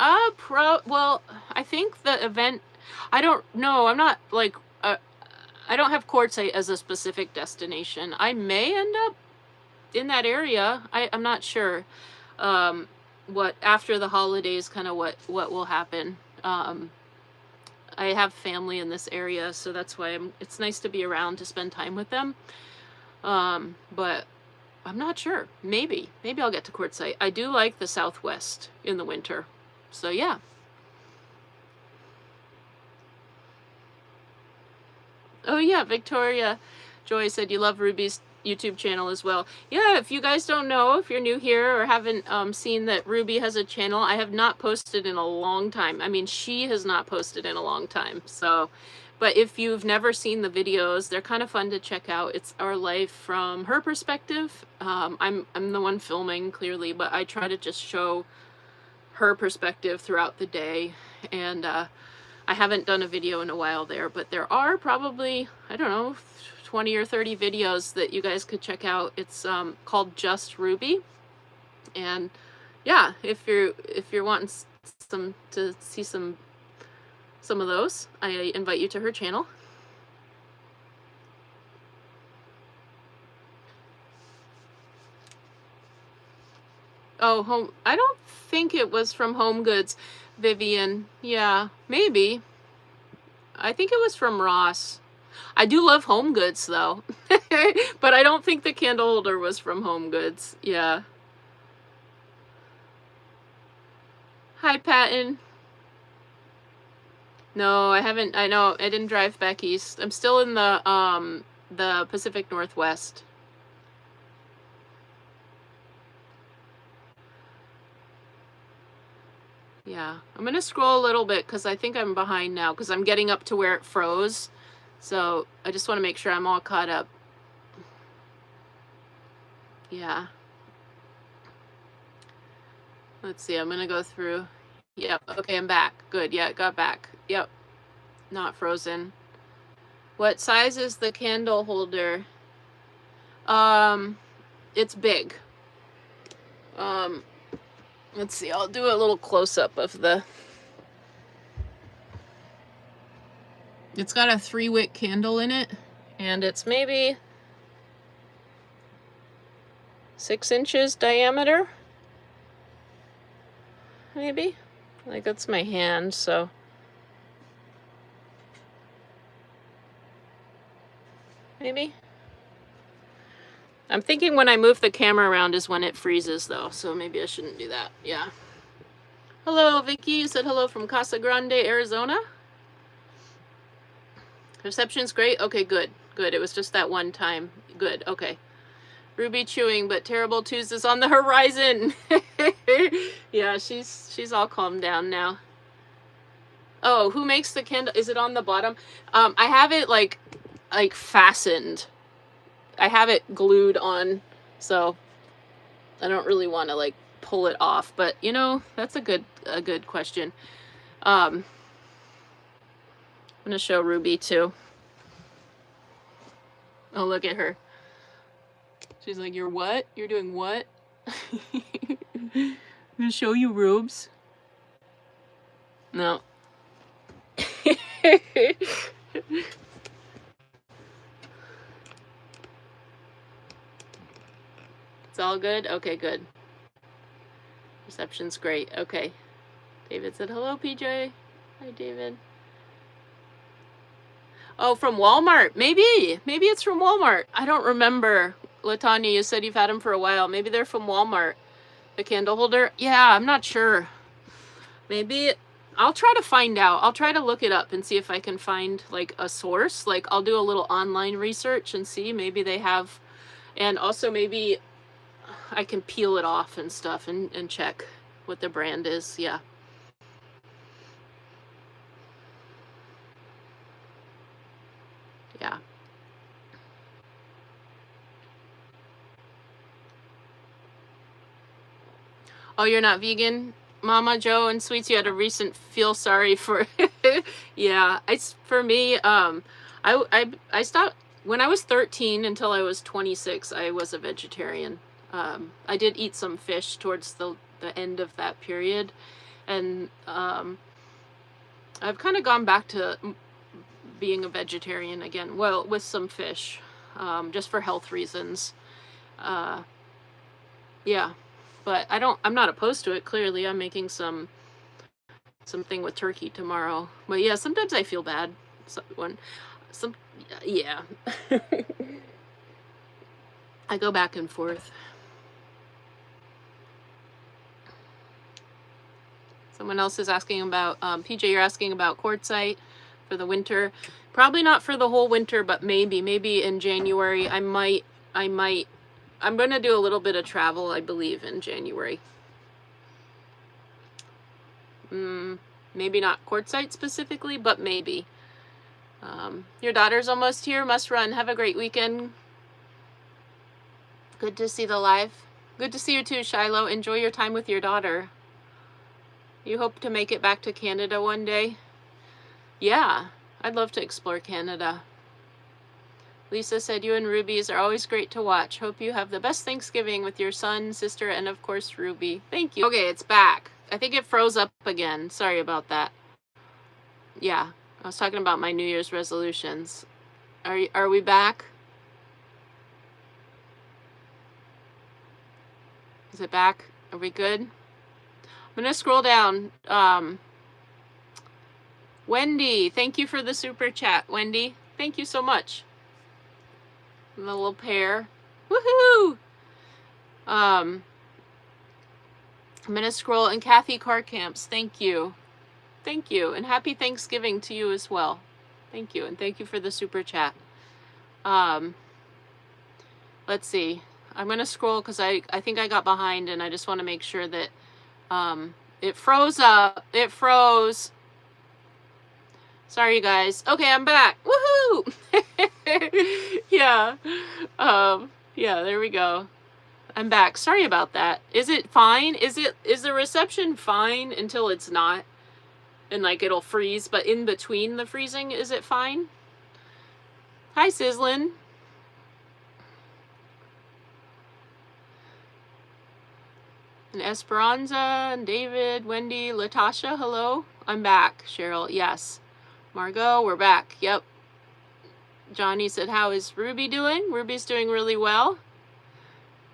Well, I think the event, I don't know. I'm not like, I don't have Quartzsite as a specific destination. I may end up in that area. I'm not sure. What after the holidays, kind of what will happen. I have family in this area, so that's why it's nice to be around to spend time with them. But I'm not sure. Maybe I'll get to Quartzsite. I do like the Southwest in the winter. So yeah. Oh yeah, Victoria Joy said you love Ruby's YouTube channel as well. Yeah, if you guys don't know, if you're new here or haven't seen that Ruby has a channel, I have not posted in a long time. I mean, she has not posted in a long time. So, but if you've never seen the videos, they're kind of fun to check out. It's our life from her perspective. I'm the one filming, clearly, but I try to just show her perspective throughout the day. And I haven't done a video in a while there, but there are probably, I don't know, 20 or 30 videos that you guys could check out. It's called Just Ruby. And yeah, if you're wanting to see some of those, I invite you to her channel. Oh, I don't think it was from Home Goods, Vivian. Yeah, maybe. I think it was from Ross. I do love Home Goods though. But I don't think the candle holder was from Home Goods. Yeah. Hi, Patton. No, I haven't. I know I didn't drive back east. I'm still in the Pacific Northwest. Yeah, I'm gonna scroll a little bit because I think I'm behind now because I'm getting up to where it froze. So I just want to make sure I'm all caught up. Yeah. Let's see, I'm gonna go through. Yep, okay, I'm back. Good, yeah, it got back. Yep, not frozen. What size is the candle holder? It's big. Let's see, I'll do a little close-up of the... It's got a 3-wick candle in it, and it's maybe 6 inches diameter. Maybe? Like, that's my hand, so... Maybe? I'm thinking when I move the camera around is when it freezes, though, so maybe I shouldn't do that. Yeah. Hello, Vicky. You said hello from Casa Grande, Arizona. Reception's great? Okay, good. Good. It was just that one time. Good. Okay. Ruby chewing, but terrible twos is on the horizon. Yeah, she's all calmed down now. Oh, who makes the candle? Is it on the bottom? I have it like fastened. I have it glued on, so I don't really want to like pull it off. But you know, that's a good question. I'm gonna show Ruby too. Oh, look at her. She's like, "You're what? You're doing what?" I'm gonna show you, Rubes. No. It's all good? Okay, good. Reception's great. Okay. David said, hello, PJ. Hi, David. Oh, from Walmart. Maybe. Maybe it's from Walmart. I don't remember. Latanya, you said you've had them for a while. Maybe they're from Walmart. The candle holder? Yeah, I'm not sure. Maybe... I'll try to find out. I'll try to look it up and see if I can find like a source. Like I'll do a little online research and see maybe they have, and also maybe I can peel it off and stuff and check what the brand is. Yeah. Yeah. Oh, you're not vegan? Mama Joe and Sweets, you had a recent feel sorry for. Yeah, it's for me. I stopped when I was 13 until I was 26. I was a vegetarian. I did eat some fish towards the end of that period, and I've kind of gone back to being a vegetarian again. Well, with some fish, just for health reasons. Yeah. But I'm not opposed to it. Clearly, I'm making something with turkey tomorrow. But yeah, sometimes I feel bad. Yeah. I go back and forth. Someone else is asking about, PJ, you're asking about quartzite for the winter. Probably not for the whole winter, but maybe in January. I'm going to do a little bit of travel, I believe, in January. Maybe not quartzite specifically, but maybe. Your daughter's almost here. Must run. Have a great weekend. Good to see the live. Good to see you too, Shiloh. Enjoy your time with your daughter. You hope to make it back to Canada one day? Yeah, I'd love to explore Canada. Lisa said, you and Ruby's are always great to watch. Hope you have the best Thanksgiving with your son, sister, and of course, Ruby. Thank you. Okay, it's back. I think it froze up again. Sorry about that. Yeah, I was talking about my New Year's resolutions. Are we back? Is it back? Are we good? I'm going to scroll down. Wendy, thank you for the super chat. Wendy, thank you so much. The little pair. Woohoo! I'm gonna scroll, and Kathy Car Camps, thank you. Thank you. And happy Thanksgiving to you as well. Thank you. And thank you for the super chat. Let's see. I'm gonna scroll because I think I got behind and I just want to make sure that it froze up. It froze. Sorry, you guys. Okay, I'm back. Woohoo! Yeah. Yeah, there we go. I'm back. Sorry about that. Is it fine? Is the reception fine until it's not? And like it'll freeze, but in between the freezing, is it fine? Hi, Sizzlin. And Esperanza, and David, Wendy, Latasha, hello. I'm back. Cheryl, yes. Margot, we're back. Yep. Johnny said, how is Ruby doing? Ruby's doing really well.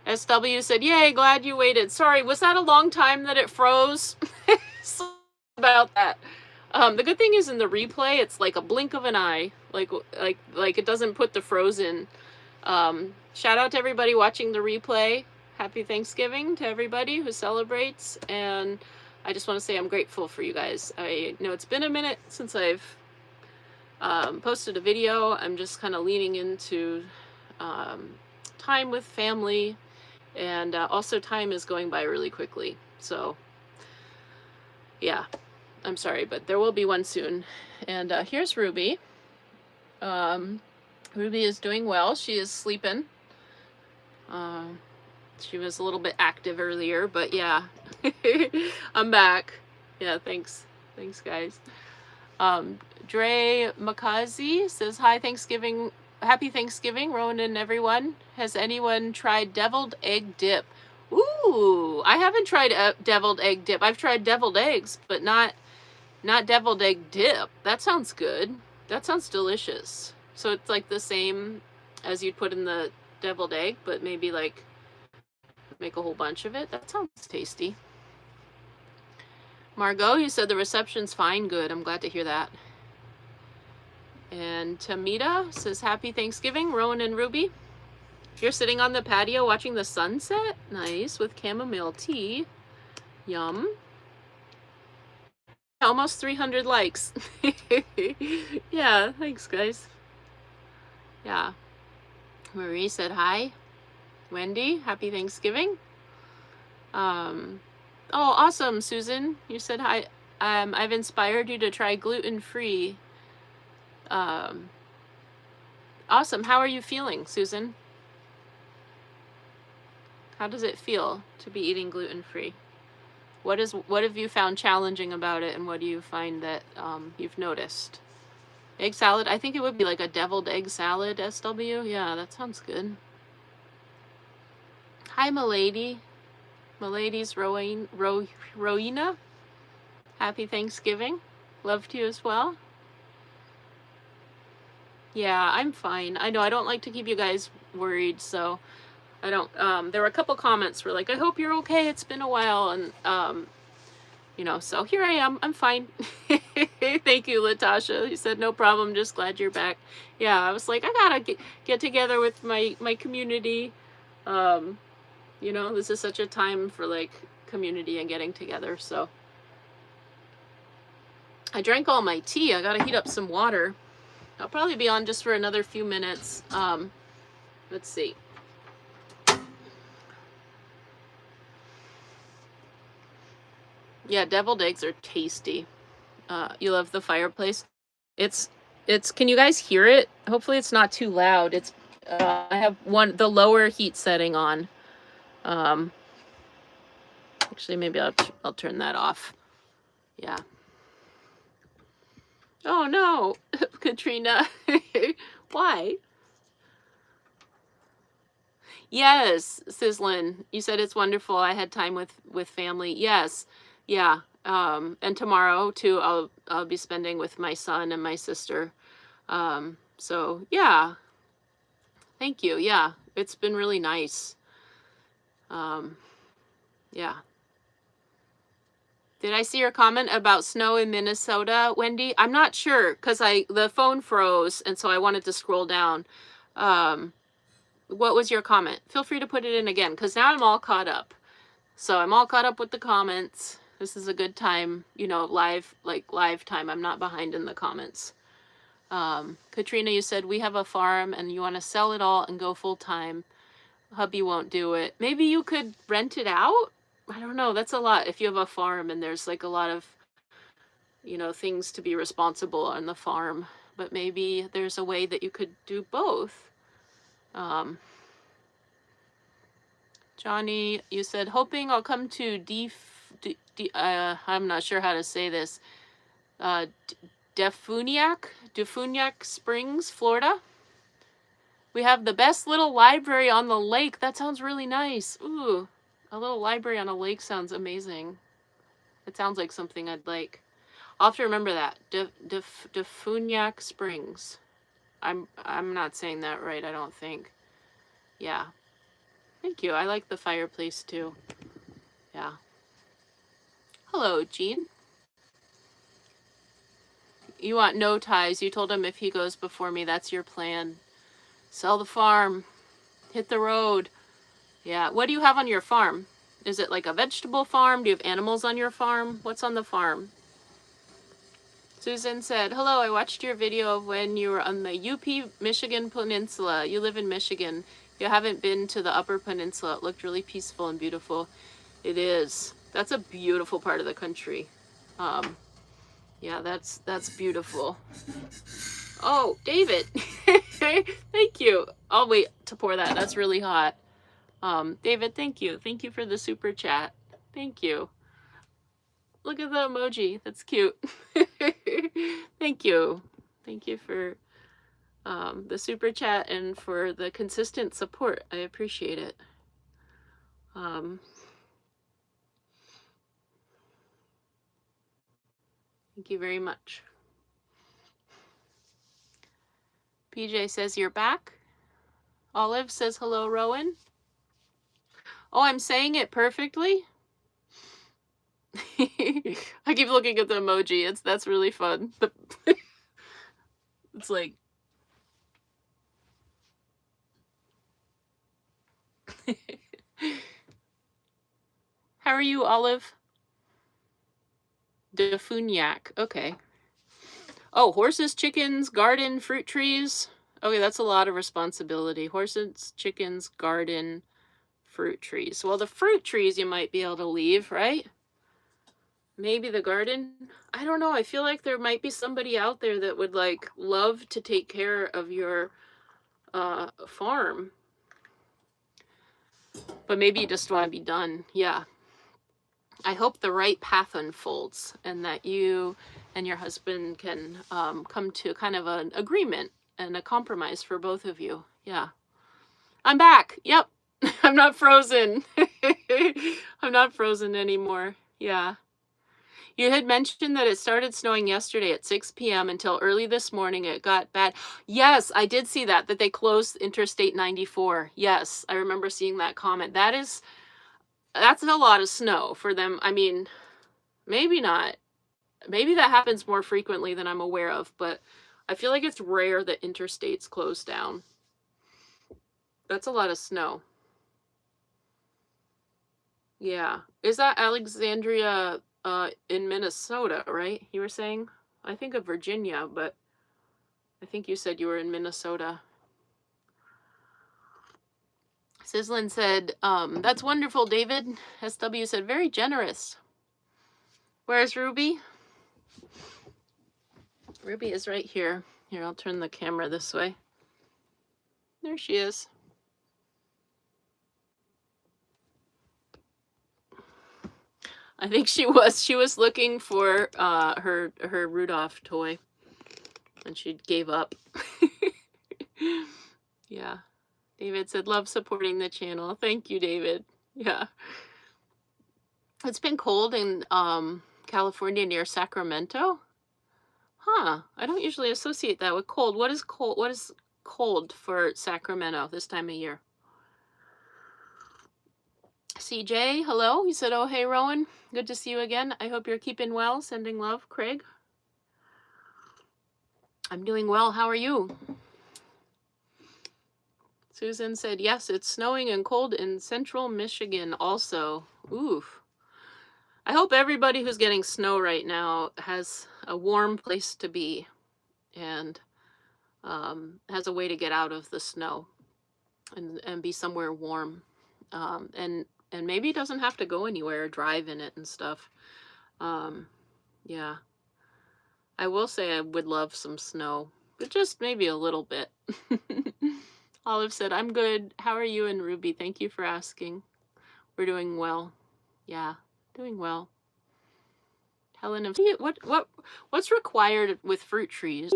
SW said, yay, glad you waited. Sorry, was that a long time that it froze? Sorry about that. The good thing is in the replay, it's like a blink of an eye. Like it doesn't put the frozen. Shout out to everybody watching the replay. Happy Thanksgiving to everybody who celebrates. And I just want to say I'm grateful for you guys. I know it's been a minute since I've posted a video. I'm just kind of leaning into time with family. And also time is going by really quickly. So, yeah, I'm sorry, but there will be one soon. And here's Ruby. Ruby is doing well. She is sleeping. She was a little bit active earlier, but yeah, I'm back. Yeah, thanks. Thanks, guys. Dre Makazi says, hi, Thanksgiving. Happy Thanksgiving, Rowan and everyone. Has anyone tried deviled egg dip? Ooh, I haven't tried deviled egg dip. I've tried deviled eggs, but not deviled egg dip. That sounds good. That sounds delicious. So it's like the same as you'd put in the deviled egg, but maybe like make a whole bunch of it. That sounds tasty. Margot, you said the reception's fine. Good. I'm glad to hear that. And Tamita says, happy Thanksgiving, Rowan and Ruby. You're sitting on the patio watching the sunset? Nice, with chamomile tea. Yum. Almost 300 likes. Yeah, thanks, guys. Yeah. Marie said hi. Wendy, happy Thanksgiving. Oh, awesome, Susan. You said hi. I've inspired you to try gluten-free. Awesome. How are you feeling, Susan? How does it feel to be eating gluten-free? What have you found challenging about it, and what do you find that you've noticed? Egg salad? I think it would be like a deviled egg salad, SW. Yeah, that sounds good. Hi, Milady. Milady's Rowena. Happy Thanksgiving. Love to you as well. Yeah, I'm fine. I know I don't like to keep you guys worried, so I don't, there were a couple comments where like, I hope you're okay. It's been a while. And, you know, so here I am. I'm fine. Thank you, Latasha. You said, no problem. Just glad you're back. Yeah, I was like, I gotta get together with my community. You know, this is such a time for like community and getting together. So I drank all my tea. I gotta heat up some water. I'll probably be on just for another few minutes. Let's see. Yeah, deviled eggs are tasty. You love the fireplace. It's, can you guys hear it? Hopefully it's not too loud. It's, I have the lower heat setting on. Actually, maybe I'll turn that off. Yeah. Oh no, Katrina. Why? Yes, Sizzlin, you said it's wonderful. I had time with family. Yes. Yeah. And tomorrow too, I'll be spending with my son and my sister. So yeah. Thank you. Yeah. It's been really nice. Yeah. Did I see your comment about snow in Minnesota, Wendy? I'm not sure because the phone froze, and so I wanted to scroll down. What was your comment? Feel free to put it in again, because now I'm all caught up. So I'm all caught up with the comments. This is a good time, you know, live time. I'm not behind in the comments. Katrina, you said we have a farm and you want to sell it all and go full time. Hubby won't do it. Maybe you could rent it out? I don't know. That's a lot. If you have a farm and there's like a lot of, you know, things to be responsible on the farm, but maybe there's a way that you could do both. Johnny, you said, hoping I'll come to I'm not sure how to say this. Defuniak Springs, Florida. We have the best little library on the lake. That sounds really nice. Ooh, A little library on a lake sounds amazing. It sounds like something I'd like. I'll have to remember that. Defuniak Springs. I'm not saying that right, I don't think. Yeah. Thank you. I like the fireplace too. Yeah. Hello, Jean. You want no ties. You told him if he goes before me, that's your plan. Sell the farm. Hit the road. Yeah. What do you have on your farm? Is it like a vegetable farm? Do you have animals on your farm? What's on the farm? Susan said, hello, I watched your video of when you were on the UP Michigan Peninsula. You live in Michigan. You haven't been to the Upper Peninsula. It looked really peaceful and beautiful. It is. That's a beautiful part of the country. Yeah, that's beautiful. Oh, David. Thank you. I'll wait to pour that. That's really hot. David, thank you. Thank you for the super chat. Thank you. Look at the emoji. That's cute. Thank you. Thank you for the super chat and for the consistent support. I appreciate it. Thank you very much. PJ says you're back. Olive says hello, Rowan. Oh, I'm saying it perfectly? I keep looking at the emoji. That's really fun. It's like how are you, Olive? Defuniak. Okay. Oh, horses, chickens, garden, fruit trees. Okay, that's a lot of responsibility. Horses, chickens, garden, fruit trees. Well, the fruit trees you might be able to leave, right? Maybe the garden. I don't know. I feel like there might be somebody out there that would like love to take care of your farm. But maybe you just want to be done. Yeah. I hope the right path unfolds and that you and your husband can come to kind of an agreement and a compromise for both of you. Yeah. I'm back. Yep. I'm not frozen. I'm not frozen anymore. Yeah. You had mentioned that it started snowing yesterday at 6 p.m. until early this morning. It got bad. Yes, I did see that they closed Interstate 94. Yes, I remember seeing that comment. That's a lot of snow for them. I mean, maybe not. Maybe that happens more frequently than I'm aware of, but I feel like it's rare that interstates close down. That's a lot of snow. Yeah. Is that Alexandria in Minnesota, right? You were saying? I think of Virginia, but I think you said you were in Minnesota. Sizzlin said, that's wonderful, David. SW said, very generous. Where's Ruby? Ruby is right here. Here, I'll turn the camera this way. There she is. I think she was looking for her Rudolph toy, and she gave up. Yeah. David said, love supporting the channel. Thank you, David. Yeah. It's been cold in California near Sacramento. Huh. I don't usually associate that with cold. What is cold? What is cold for Sacramento this time of year? CJ, hello. He said, oh, hey, Rowan. Good to see you again. I hope you're keeping well. Sending love, Craig. I'm doing well. How are you? Susan said, yes, it's snowing and cold in central Michigan also. Oof. I hope everybody who's getting snow right now has a warm place to be and has a way to get out of the snow and be somewhere warm. And maybe doesn't have to go anywhere, drive in it and stuff. Yeah. I will say I would love some snow, but just maybe a little bit. Olive said, I'm good. How are you and Ruby? Thank you for asking. We're doing well. Yeah, doing well. Helen, what's required with fruit trees?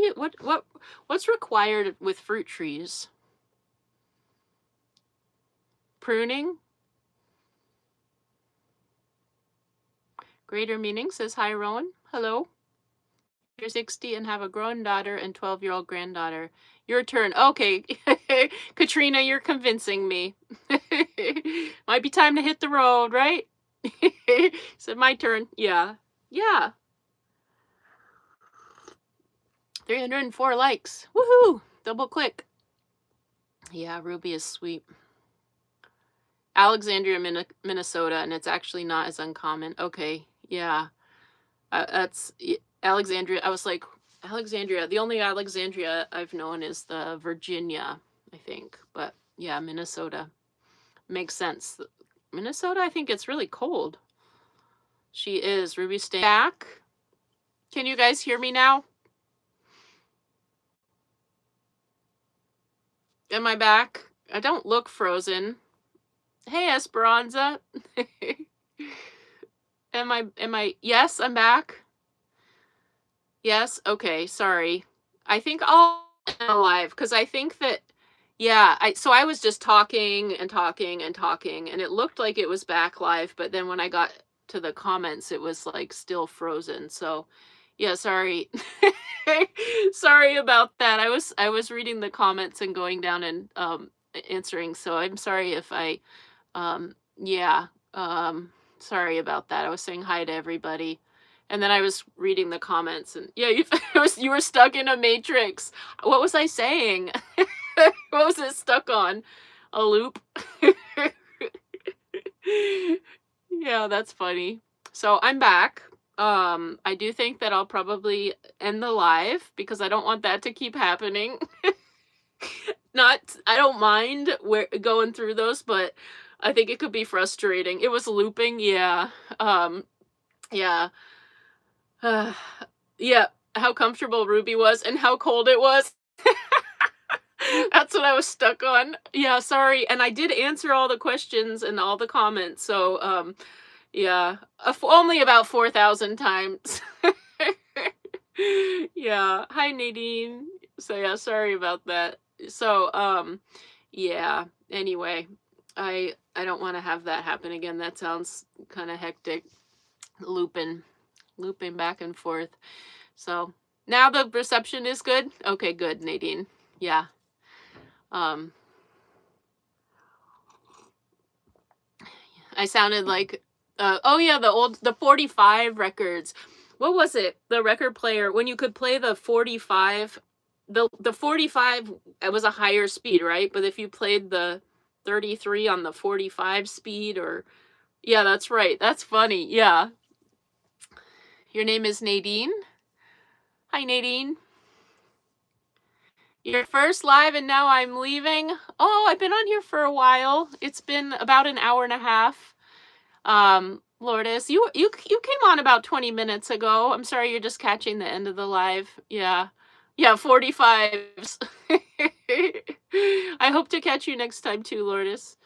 What's required with fruit trees? Pruning? Greater Meaning says, hi, Rowan. Hello. You're 60 and have a grown daughter and 12-year-old granddaughter. Your turn. Okay. Katrina, you're convincing me. Might be time to hit the road, right? Said my turn. Yeah. Yeah. 304 likes. Woohoo. Double click. Yeah, Ruby is sweet. Alexandria, Minnesota, and it's actually not as uncommon. Okay. Yeah. That's Alexandria. I was like, Alexandria. The only Alexandria I've known is the Virginia, I think. But yeah, Minnesota. Makes sense. Minnesota, I think it's really cold. She is. Ruby, stay back. Can you guys hear me now? Am I back? I don't look frozen. Hey, Esperanza. Am I, yes, I'm back. Yes, okay, sorry. I think I'll end live because I think that, yeah, so I was just talking and talking and talking, and it looked like it was back live, but then when I got to the comments, it was like still frozen. So, yeah, sorry. Sorry about that. I was reading the comments and going down and answering. So I'm sorry if I yeah, sorry about that. I was saying hi to everybody. And then I was reading the comments and yeah, you were stuck in a matrix. What was I saying? What was it stuck on? A loop? Yeah, that's funny. So I'm back. I do think that I'll probably end the live because I don't want that to keep happening. I don't mind going through those, but I think it could be frustrating. It was looping, yeah. Yeah. Yeah, how comfortable Ruby was and how cold it was. That's what I was stuck on. Yeah, sorry. And I did answer all the questions and all the comments. So, yeah, only about 4,000 times. Yeah. Hi, Nadine. So, yeah, sorry about that. So, yeah, anyway, I don't want to have that happen again. That sounds kind of hectic. Looping back and forth. So now the reception is good. Okay, good, Nadine. Yeah. I sounded like, oh yeah, the 45 records. What was it? The record player, when you could play the 45, the 45, it was a higher speed, right? But if you played the 33 on the 45 speed or, yeah, that's right. That's funny. Yeah. Your name is Nadine? Hi, Nadine. Your first live and now I'm leaving. Oh, I've been on here for a while. It's been about an hour and a half. Lourdes, you came on about 20 minutes ago. I'm sorry you're just catching the end of the live. Yeah. Yeah, 45s. I hope to catch you next time too, Lourdes.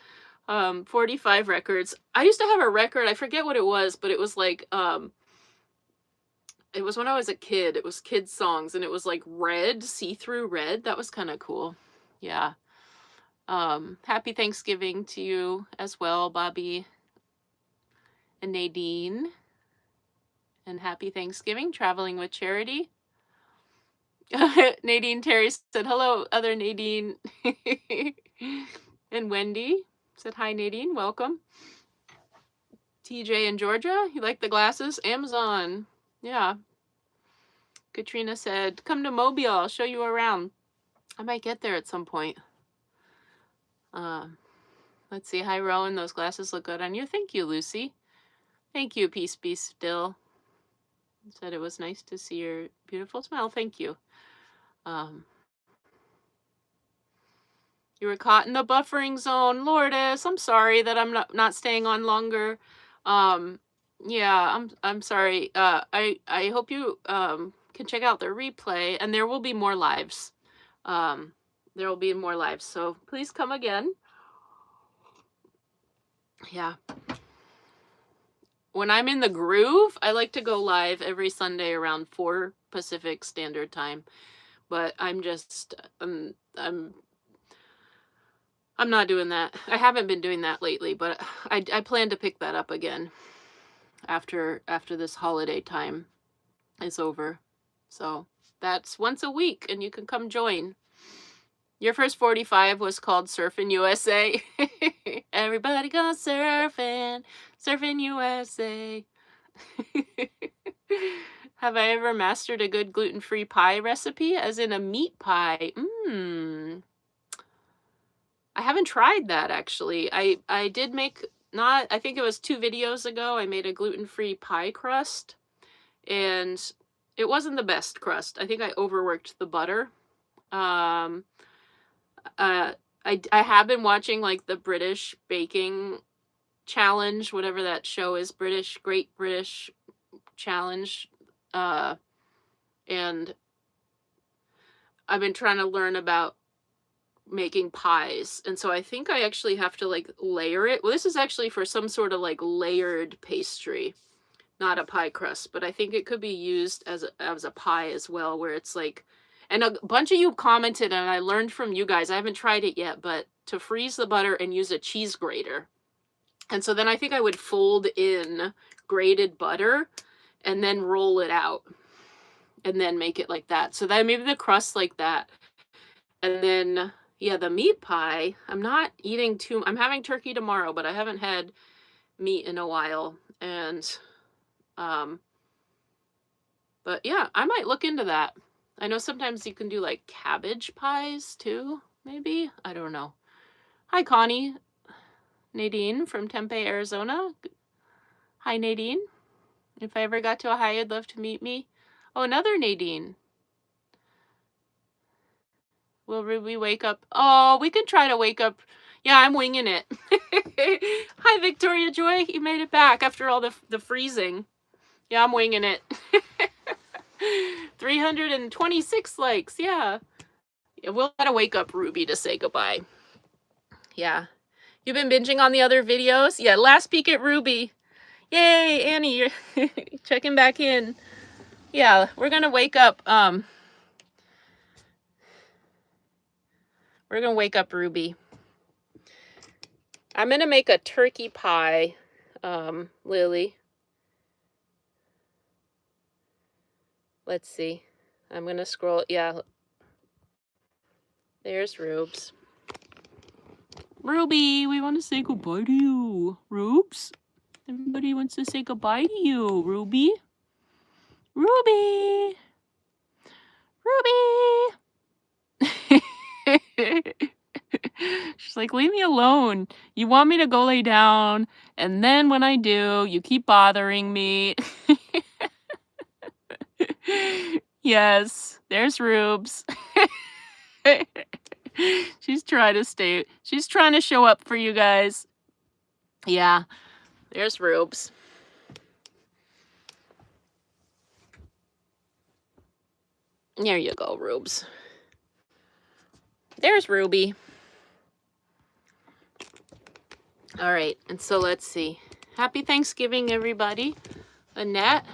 45 records. I used to have a record, I forget what it was, but it was like it was when I was a kid. It was kids songs and it was like red, see-through red. That was kind of cool. Yeah. Happy Thanksgiving to you as well, Bobby and Nadine. And happy Thanksgiving, traveling with Charity. Nadine Terry said, hello, other Nadine. And Wendy said, hi, Nadine, welcome. TJ in Georgia, you like the glasses? Amazon. Yeah. Katrina said, come to Mobile, I'll show you around. I might get there at some point. Let's see. Hi, Rowan. Those glasses look good on you. Thank you, Lucy. Thank you, Peace Be Still. Said it was nice to see your beautiful smile. Thank you. You were caught in the buffering zone. Lourdes, I'm sorry that I'm not staying on longer. Yeah, I'm sorry. I hope you can check out the replay, and there will be more lives. There will be more lives, so please come again. Yeah. When I'm in the groove, I like to go live every Sunday around 4 Pacific Standard Time. But I'm just, I'm not doing that. I haven't been doing that lately, but I plan to pick that up again. after this holiday time is over. So that's once a week, and you can come join. Your first 45 was called Surfing USA. Everybody go surfing, Surfing USA. Have I ever mastered a good gluten-free pie recipe, as in a meat pie? I haven't tried that, actually. I did make, not, I think it was 2 videos ago, I made a gluten-free pie crust, and it wasn't the best crust. I think I overworked the butter. I have been watching like the British baking challenge, whatever that show is, Great British Challenge, and I've been trying to learn about making pies, and so I think I actually have to like layer it. Well, this is actually for some sort of like layered pastry, not a pie crust, but I think it could be used as a pie as well, where it's like, and a bunch of you commented, and I learned from you guys, I haven't tried it yet, but to freeze the butter and use a cheese grater. And so then I think I would fold in grated butter and then roll it out and then make it like that. So that maybe the crust like that. And then, yeah, the meat pie, I'm not eating too, I'm having turkey tomorrow, but I haven't had meat in a while. And, but yeah, I might look into that. I know sometimes you can do like cabbage pies too, maybe. I don't know. Hi, Connie. Nadine from Tempe, Arizona. Hi, Nadine. If I ever got to Ohio, I'd love to meet me. Oh, another Nadine. Will Ruby wake up? Oh, we can try to wake up. Yeah, I'm winging it. Hi, Victoria Joy. You made it back after all the freezing. Yeah, I'm winging it. 326 likes. Yeah. We'll gotta wake up Ruby to say goodbye. Yeah. You've been binging on the other videos? Yeah, last peek at Ruby. Yay, Annie, you're checking back in. Yeah, we're gonna wake up, we're gonna wake up Ruby. I'm gonna make a turkey pie, Lily. Let's see. I'm gonna scroll, yeah. There's Rubes. Ruby, we want to say goodbye to you. Rubes? Everybody wants to say goodbye to you, Ruby. Ruby! Ruby! She's like, leave me alone. You want me to go lay down, and then when I do, you keep bothering me. Yes, there's Rubes. She's trying to show up for you guys. Yeah, there's Rubes. There you go, Rubes. There's Ruby. All right, and so let's see. Happy Thanksgiving, everybody. Annette.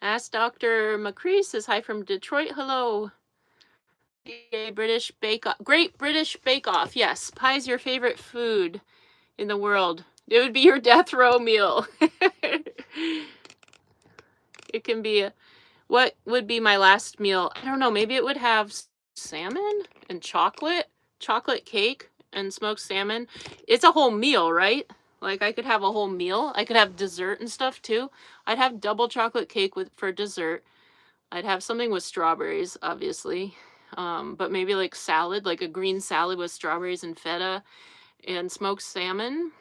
Ask Dr. McCree says hi from Detroit. Hello. British Bake Off. Great British Bake Off. Yes, pie's your favorite food in the world. It would be your death row meal. It can be what would be my last meal? I don't know. Maybe it would have salmon and chocolate cake and smoked salmon. It's a whole meal, right? Like I could have a whole meal. I could have dessert and stuff too. I'd have double chocolate cake for dessert. I'd have something with strawberries, obviously. But maybe like salad, like a green salad with strawberries and feta and smoked salmon.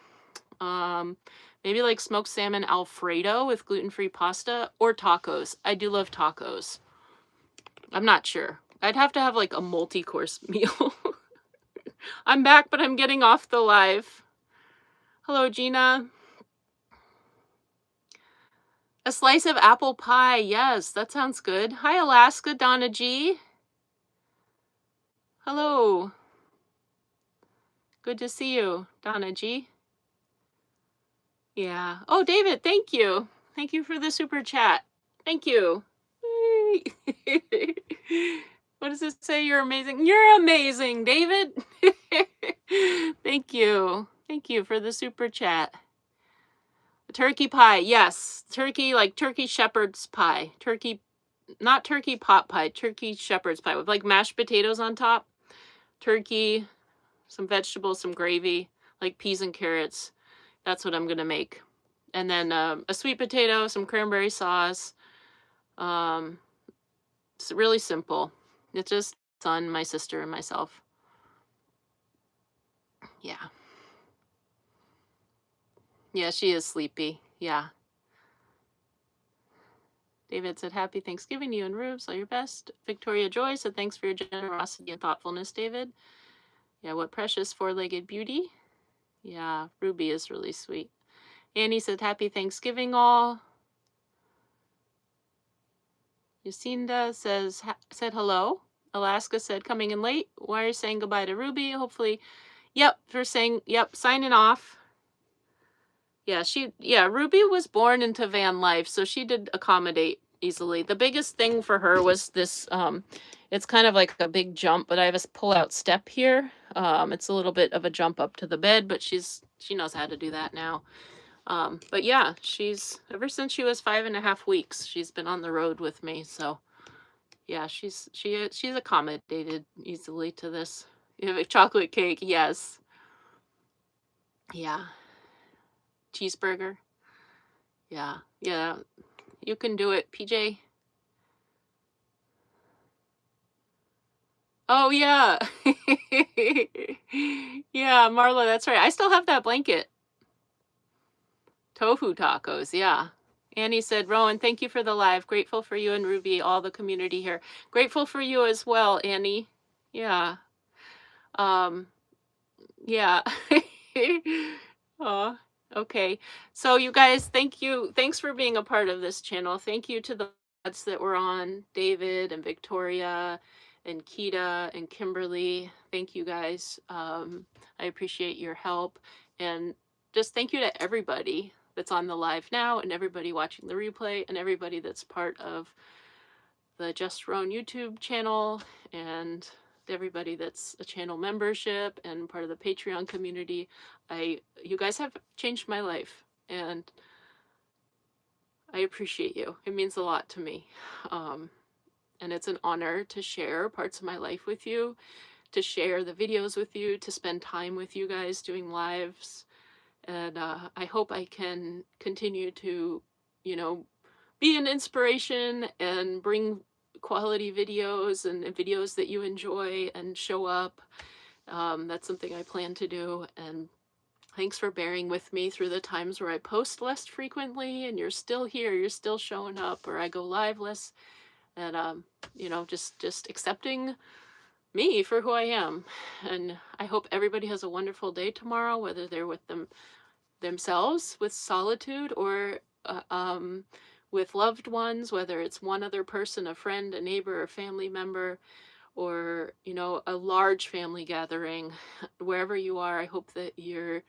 Maybe like smoked salmon Alfredo with gluten-free pasta or tacos. I do love tacos. I'm not sure. I'd have to have like a multi-course meal. I'm back, but I'm getting off the live. Hello, Gina. A slice of apple pie. Yes, that sounds good. Hi, Alaska, Donna G. Hello. Good to see you, Donna G. Yeah. Oh, David, thank you. Thank you for the super chat. Thank you. What does it say? You're amazing. You're amazing, David. Thank you. Thank you for the super chat. Turkey pie, yes. Turkey, like turkey shepherd's pie. Turkey, not turkey pot pie, turkey shepherd's pie with like mashed potatoes on top. Turkey, some vegetables, some gravy, like peas and carrots. That's what I'm going to make. And then a sweet potato, some cranberry sauce. It's really simple. It's just son, my sister, and myself. Yeah. Yeah, she is sleepy. Yeah. David said, Happy Thanksgiving to you and Rubes. All your best. Victoria Joy said, Thanks for your generosity and thoughtfulness, David. Yeah, what precious four-legged beauty. Yeah, Ruby is really sweet. Annie said, Happy Thanksgiving, all. Yacinda said hello. Alaska said, coming in late. Why are you saying goodbye to Ruby? Hopefully, yep, signing off. Yeah, Ruby was born into van life, so she did accommodate easily. The biggest thing for her was this, it's kind of like a big jump, but I have a pull-out step here. It's a little bit of a jump up to the bed, but she knows how to do that now. But yeah, ever since she was 5.5 weeks, she's been on the road with me, so yeah, she's accommodated easily to this. You have a chocolate cake, yes. Yeah. Cheeseburger. Yeah. You can do it, PJ. Oh yeah. Yeah, Marla, that's right. I still have that blanket. Tofu tacos, yeah. Annie said, Rowan, thank you for the live. Grateful for you and Ruby, all the community here. Grateful for you as well, Annie. Yeah. Yeah. Oh, okay. So you guys, thank you. Thanks for being a part of this channel. Thank you to the mods that were on, David and Victoria and Kita and Kimberly. Thank you guys. I appreciate your help. And just thank you to everybody that's on the live now and everybody watching the replay and everybody that's part of the Just Rowan YouTube channel and everybody that's a channel membership and part of the Patreon community. You guys have changed my life and I appreciate you. It means a lot to me. And it's an honor to share parts of my life with you, to share the videos with you, to spend time with you guys doing lives. And I hope I can continue to, be an inspiration and bring quality videos and videos that you enjoy and show up. That's something I plan to do. And thanks for bearing with me through the times where I post less frequently and you're still here, you're still showing up, or I go live less. And, just accepting me for who I am. And I hope everybody has a wonderful day tomorrow, whether they're with themselves, with solitude, or with loved ones, whether it's one other person, a friend, a neighbor, a family member, or, a large family gathering. Wherever you are, I hope that you're,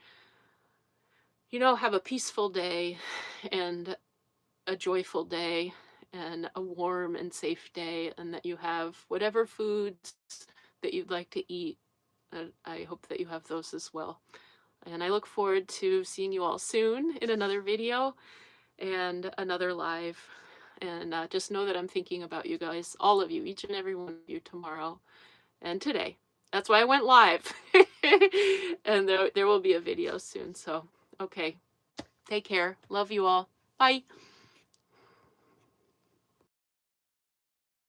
have a peaceful day and a joyful day and a warm and safe day, and that you have whatever foods that you'd like to eat. I hope that you have those as well. And I look forward to seeing you all soon in another video and another live. And just know that I'm thinking about you guys, all of you, each and every one of you tomorrow and today. That's why I went live. And there will be a video soon. So, okay. Take care. Love you all. Bye.